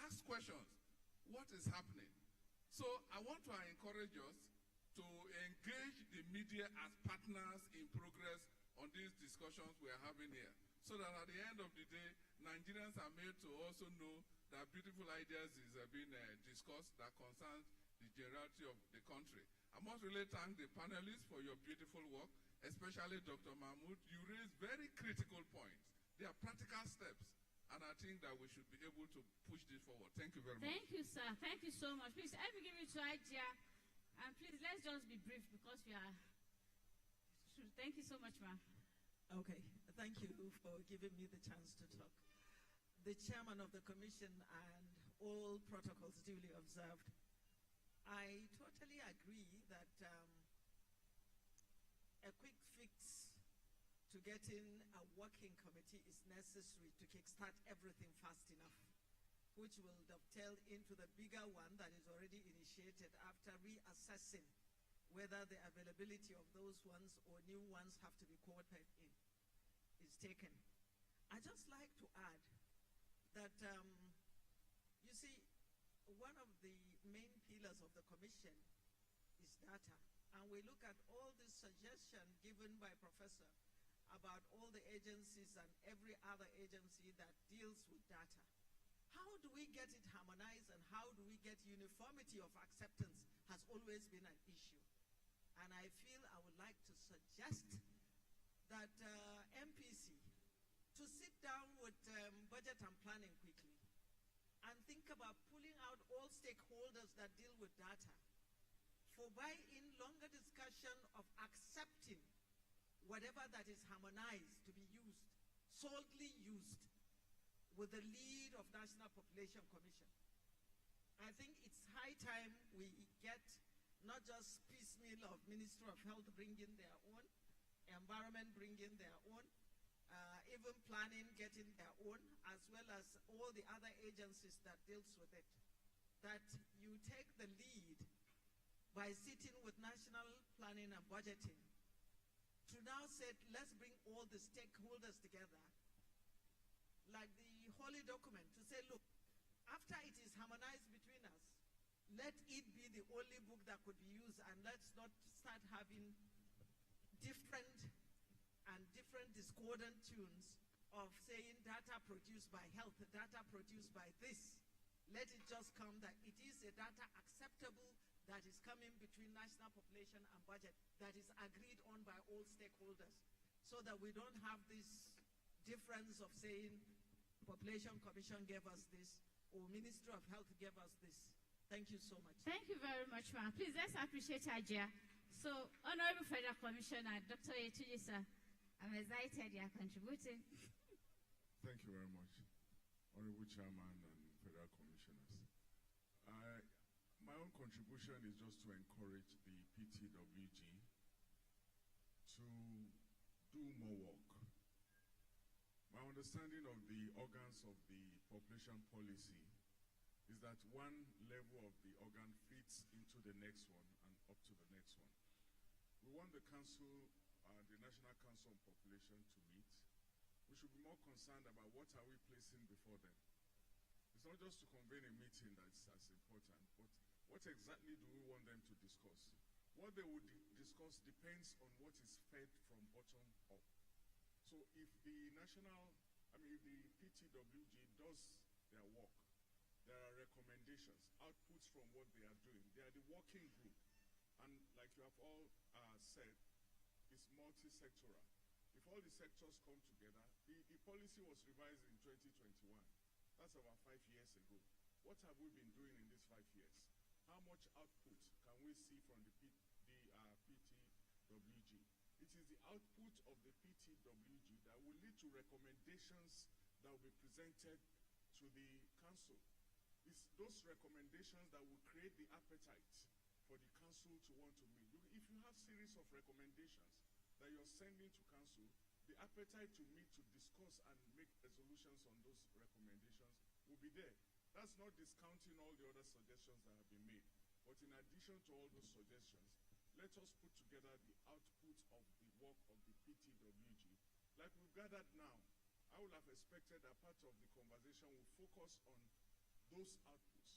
asked questions. What is happening? So I want to encourage us to engage the media as partners in progress on these discussions we are having here, so that at the end of the day, Nigerians are made to also know that beautiful ideas is being discussed that concerns the generality of the country. I must really thank the panelists for your beautiful work, especially Dr. Mahmoud. You raised very critical points. They are practical steps, and I think that we should be able to push this forward. Thank you very much. Thank you, sir. Thank you so much. Please, let me give it to Ajia. And please, let's just be brief because we are... Thank you so much, ma'am. Okay, thank you for giving me the chance to talk. The chairman of the commission and all protocols duly observed, I totally agree that a quick fix to getting a working committee is necessary to kickstart everything fast enough, which will dovetail into the bigger one that is already initiated after reassessing whether the availability of those ones or new ones have to be coordinated in is taken. I just like to add that, you see, one of the main pillars of the commission is data. And we look at all this suggestion given by Professor about all the agencies and every other agency that deals with data. How do we get it harmonized and how do we get uniformity of acceptance has always been an issue. And I feel I would like to suggest that MPC to sit down with budget and planning quickly and think about pulling out all stakeholders that deal with data for buy-in, longer discussion of accepting whatever that is harmonized to be used, solely used, with the lead of National Population Commission. I think it's high time we get not just piecemeal of Ministry of Health bringing their own, Environment bringing their own, even planning getting their own, as well as all the other agencies that deals with it. That you take the lead by sitting with national planning and budgeting to now say, let's bring all the stakeholders together, like the holy document, to say, look, after it is harmonized between us, let it be the only book that could be used, and let's not start having different discordant tunes of saying data produced by health, data produced by this. Let it just come that it is a data acceptable that is coming between national population and budget that is agreed on by all stakeholders, so that we don't have this difference of saying Population Commission gave us this or Ministry of Health gave us this. Thank you so much. Thank you very much, ma'am. Please, let's appreciate Ajia. So, Honorable Federal Commissioner, Dr. Etuji, sir, I'm excited you are contributing. Thank you very much, Honorable Chairman and Federal Commissioners. My own contribution is just to encourage the PTWG to do more work. My understanding of the organs of the population policy is that one level of the organ fits into the next one and up to the next one. We want the council, the National Council on Population, to meet. We should be more concerned about what are we placing before them. It's not just to convene a meeting that's as important, but what exactly do we want them to discuss? What they would discuss depends on what is fed from bottom up. So if the if the PTWG does their work, there are recommendations, outputs from what they are doing. They are the working group. And like you have all said, is multi-sectoral. If all the sectors come together, the policy was revised in 2021. That's about 5 years ago. What have we been doing in these 5 years? How much output can we see from the PTWG? It is the output of the PTWG that will lead to recommendations that will be presented to the council. It's those recommendations that will create the appetite for the council to want to meet. If you have series of recommendations that you're sending to council, the appetite to meet, to discuss and make resolutions on those recommendations will be there. That's not discounting all the other suggestions that have been made. But in addition to all those suggestions, let us put together the output of the work of the PTWG. Like we've gathered now, I would have expected that part of the conversation will focus on those outputs.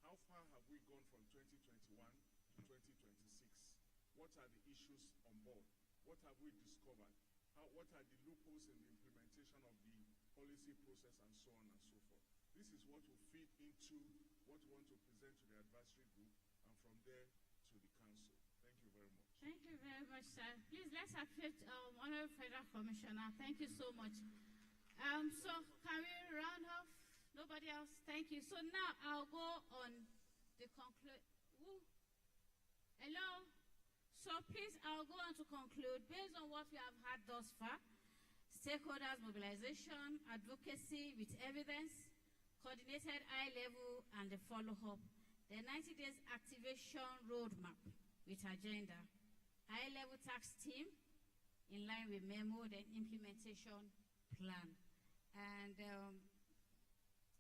How far have we gone from 2021 to 2026? What are the issues on board? What have we discovered? What are the loopholes in the implementation of the policy process and so on and so forth? This is what will feed into what we want to present to the advisory group and from there to the council. Thank you very much. Thank you very much, sir. Please, let's appreciate Honorable Federal Commissioner. Thank you so much. So can we round off? Nobody else? Thank you. So now I'll go on the conclude. Hello? So please, I'll go on to conclude based on what we have had thus far. Stakeholders mobilization, advocacy with evidence, coordinated high level, and the follow-up. The 90 days activation roadmap with agenda. High level tax team in line with memo, then implementation plan. And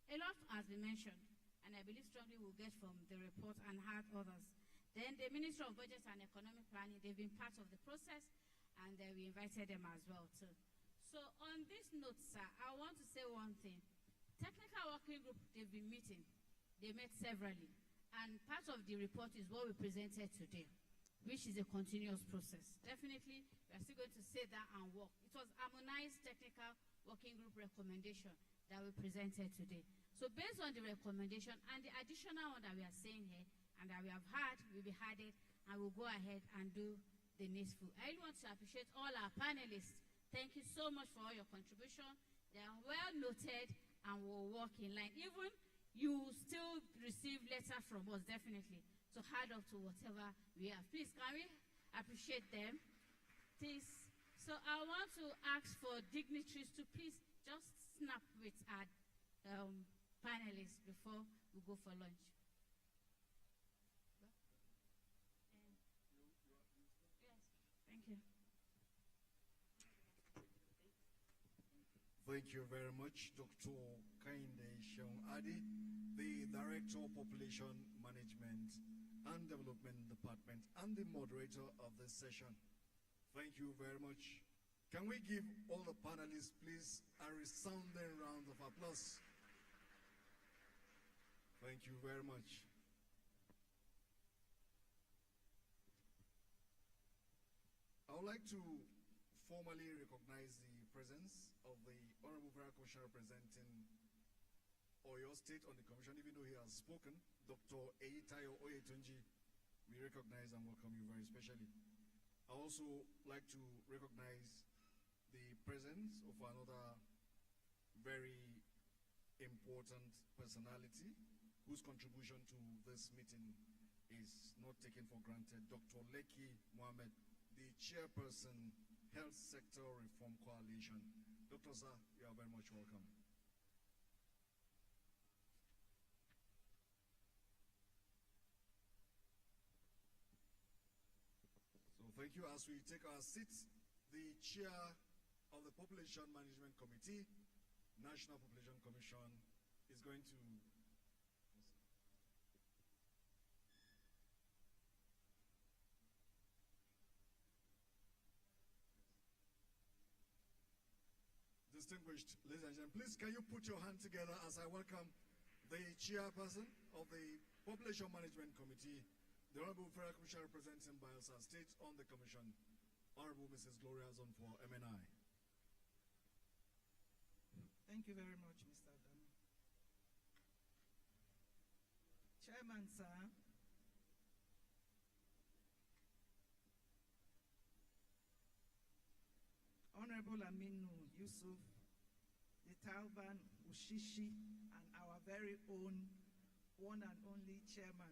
a lot has been mentioned, and I believe strongly we'll get from the report and have others. Then the Ministry of Budget and Economic Planning, they've been part of the process, and we invited them as well too. So on this note, sir, I want to say one thing. Technical working group, they've been meeting. They met severally. And part of the report is what we presented today, which is a continuous process. Definitely, we are still going to say that and work. It was harmonized technical working group recommendation that we presented today. So based on the recommendation and the additional one that we are saying here and that we have had, will be added, and we'll go ahead and do the needful. I really want to appreciate all our panelists. Thank you so much for all your contribution. They are well noted and will work in line. Even you still receive letter from us, definitely, to add up to whatever we have. Please, can we appreciate them? Please. So I want to ask for dignitaries to please just snap with our panelists before we go for lunch. Yes, thank you. Thank you very much, Dr. Kainde Adi, the Director of Population Management and Development Department and the moderator of this session. Thank you very much. Can we give all the panelists, please, a resounding round of applause? Thank you very much. I would like to formally recognize the presence of the Honorable Federal Commissioner representing Oyo State on the Commission, even though he has spoken, Dr. Eitayo Oyetunji. We recognize and welcome you very specially. I also like to recognize the presence of another very important personality whose contribution to this meeting is not taken for granted, Dr. Leki Mohammed, the chairperson, Health Sector Reform Coalition. Dr. Sir, you are very much welcome. So thank you. As we take our seats, the chair of the Population Management Committee, National Population Commission, is going to distinguished ladies and gentlemen, please can you put your hand together as I welcome the chairperson of the Population Management Committee, the Honorable Federal Commissioner representing Bayelsa State on the Commission, Honorable Mrs. Gloria Zonfor, MNI. Thank you very much, Mr. Adam. Chairman, sir. Honorable Aminu Yusuf, the Talban Ushishi, and our very own one and only chairman,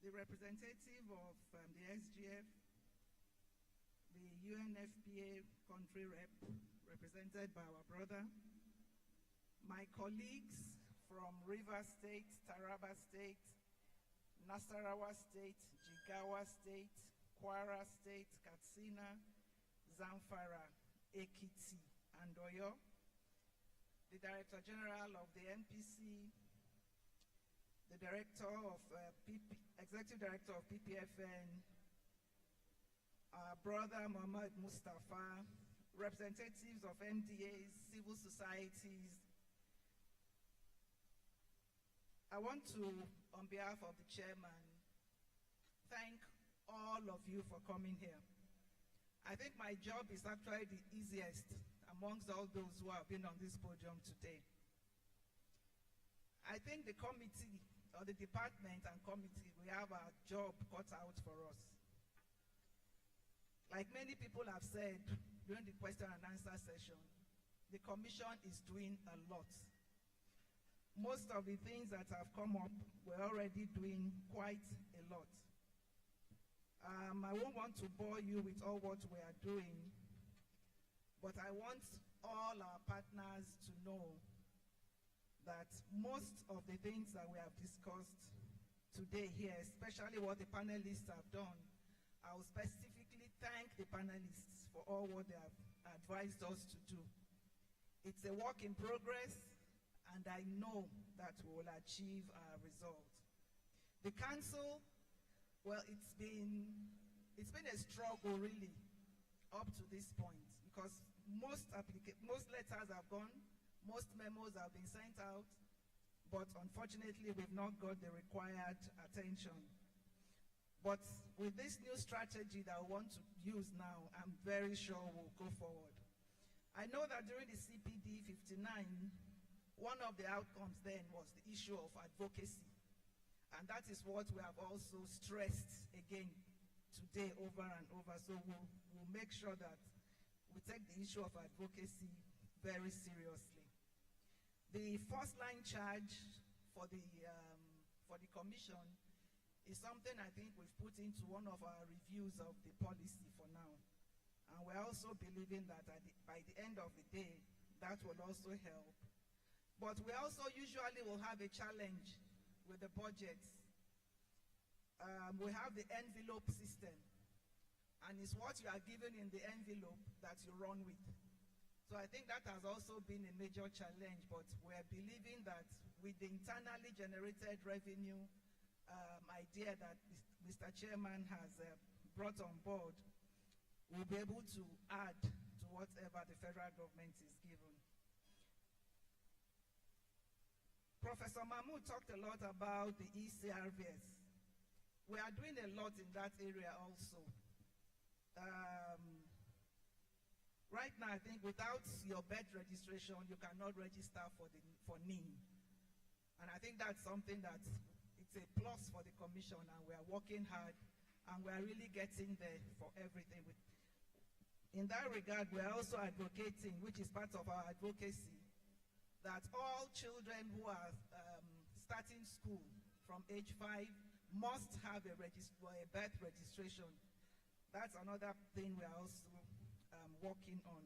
the representative of the SGF, the UNFPA country rep, represented by our brother, my colleagues from Rivers State, Taraba State, Nasarawa State, Jigawa State, Kwara State, Katsina, Zamfara, Ekiti, and Oyo, the Director General of the NPC, the Director of Executive Director of PPFN, our brother Muhammad Mustafa, representatives of MDAs, civil societies. I want to, on behalf of the chairman, thank all of you for coming here. I think my job is actually the easiest amongst all those who have been on this podium today. I think the committee, or the department and committee, we have our job cut out for us. Like many people have said during the question and answer session, the commission is doing a lot. Most of the things that have come up, we're already doing quite a lot. I won't want to bore you with all what we are doing, but I want all our partners to know that most of the things that we have discussed today here, especially what the panelists have done, I will specifically thank the panelists for all what they have advised us to do. It's a work in progress, and I know that we will achieve our result. The council, well, it's been a struggle really up to this point, because most letters have gone, most memos have been sent out, but unfortunately we've not got the required attention. But with this new strategy that we want to use now, I'm very sure we'll go forward. I know that during the CPD 59, one of the outcomes then was the issue of advocacy. And that is what we have also stressed again today over and over. So we'll make sure that we take the issue of advocacy very seriously. The first line charge for the commission is something I think we've put into one of our reviews of the policy for now. And we're also believing that by the end of the day, that will also help. But we also usually will have a challenge with the budgets. We have the envelope system, and it's what you are given in the envelope that you run with. So I think that has also been a major challenge, but we're believing that with the internally generated revenue idea that Mr. Chairman has brought on board, we'll be able to add to whatever the federal government is given. Professor Mahmoud talked a lot about the ECRVS. We are doing a lot in that area also. Right now, I think without your birth registration, you cannot register for NIM. And I think that's something that it's a plus for the commission, and we are working hard, and we are really getting there for everything. In that regard, we are also advocating, which is part of our advocacy, that all children who are starting school from age 5 must have a birth registration. That's another thing we are also working on.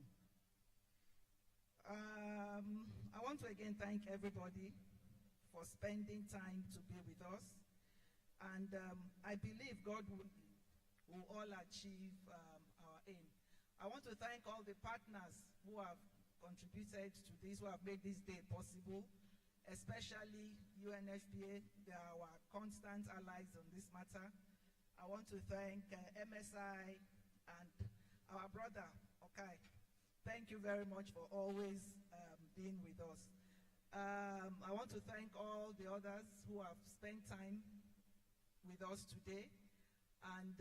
I want to again thank everybody for spending time to be with us. And I believe God will all achieve our aim. I want to thank all the partners who have contributed to this, who have made this day possible, especially UNFPA. They are our constant allies on this matter. I want to thank MSI and our brother, Okay. Thank you very much for always being with us. I want to thank all the others who have spent time with us today. And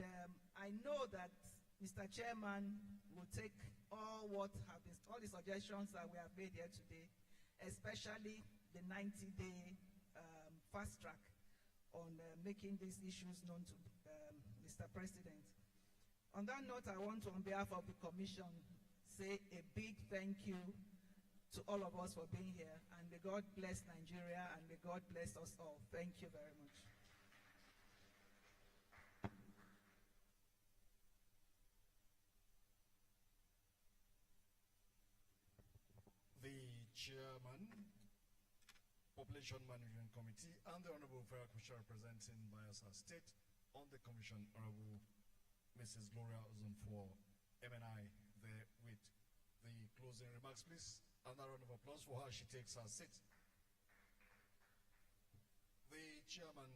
I know that Mr. Chairman will take all the suggestions that we have made here today, especially the 90-day fast track on making these issues known to Mr. President. On that note, I want to, on behalf of the Commission, say a big thank you to all of us for being here, and may God bless Nigeria, and may God bless us all. Thank you very much. The Chairman, Population Management Committee, and the Honorable Federal Commissioner representing Bayelsa State on the Commission, Honorable Mrs. Gloria Ozumfor, MNI, there with the closing remarks, please. Another round of applause for her. She takes her seat. The Chairman,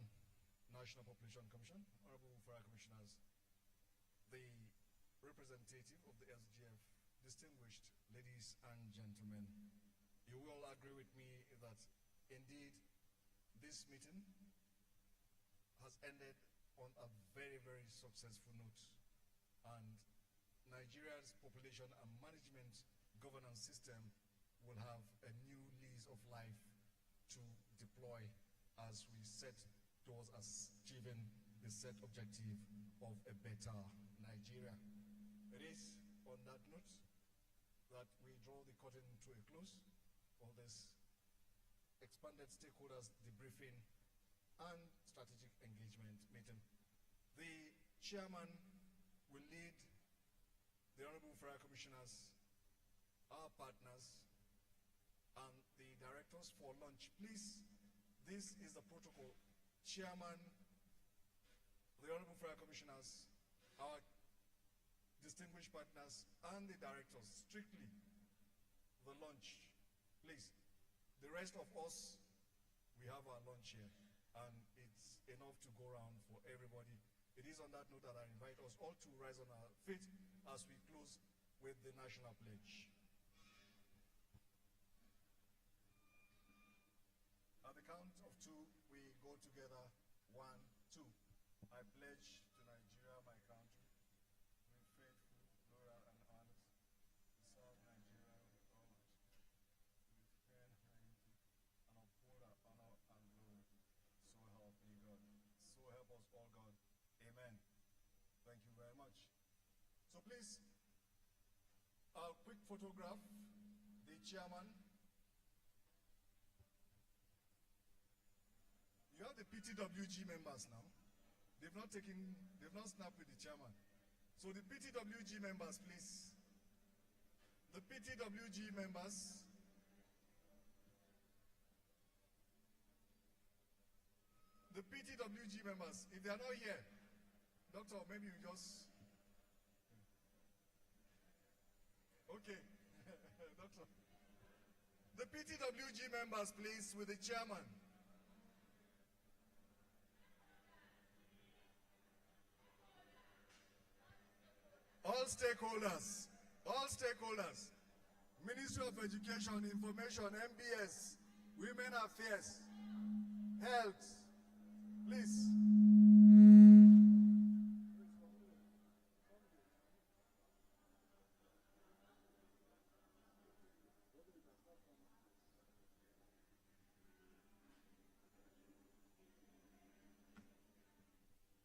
National Population Commission, Honorable Federal Commissioners, the representative of the SGF, distinguished ladies and gentlemen, you will all agree with me that indeed this meeting has ended on a very, very successful note, and Nigeria's population and management governance system will have a new lease of life to deploy as we set towards achieving the set objective of a better Nigeria. It is on that note that we draw the curtain to a close of this expanded stakeholders debriefing and strategic engagement meeting. The chairman will lead the Honorable Federal Commissioners, our partners, and the directors for lunch. Please, this is the protocol. Chairman, the Honorable Federal Commissioners, our distinguished partners, and the directors, strictly the lunch. Please, the rest of us, we have our lunch here, and it's enough to go around for everybody. It is on that note that I invite us all to rise on our feet as we close with the National Pledge. At the count of two, we go together. 1, 2. I pledge to Nigeria, my country, to be faithful, loyal, and honest, to serve Nigeria with all my strength, to defend her unity, and uphold her honor and glory. So help me God. So help us all, God. Amen. Thank you very much. So please, a quick photograph. The chairman. You have the PTWG members now. They've not snapped with the chairman. So the PTWG members, please. The PTWG members. The PTWG members, if they are not here, doctor, maybe you just... Okay, doctor. The PTWG members, please, with the chairman. All stakeholders, Ministry of Education, Information, MBS, Women Affairs, Health, please.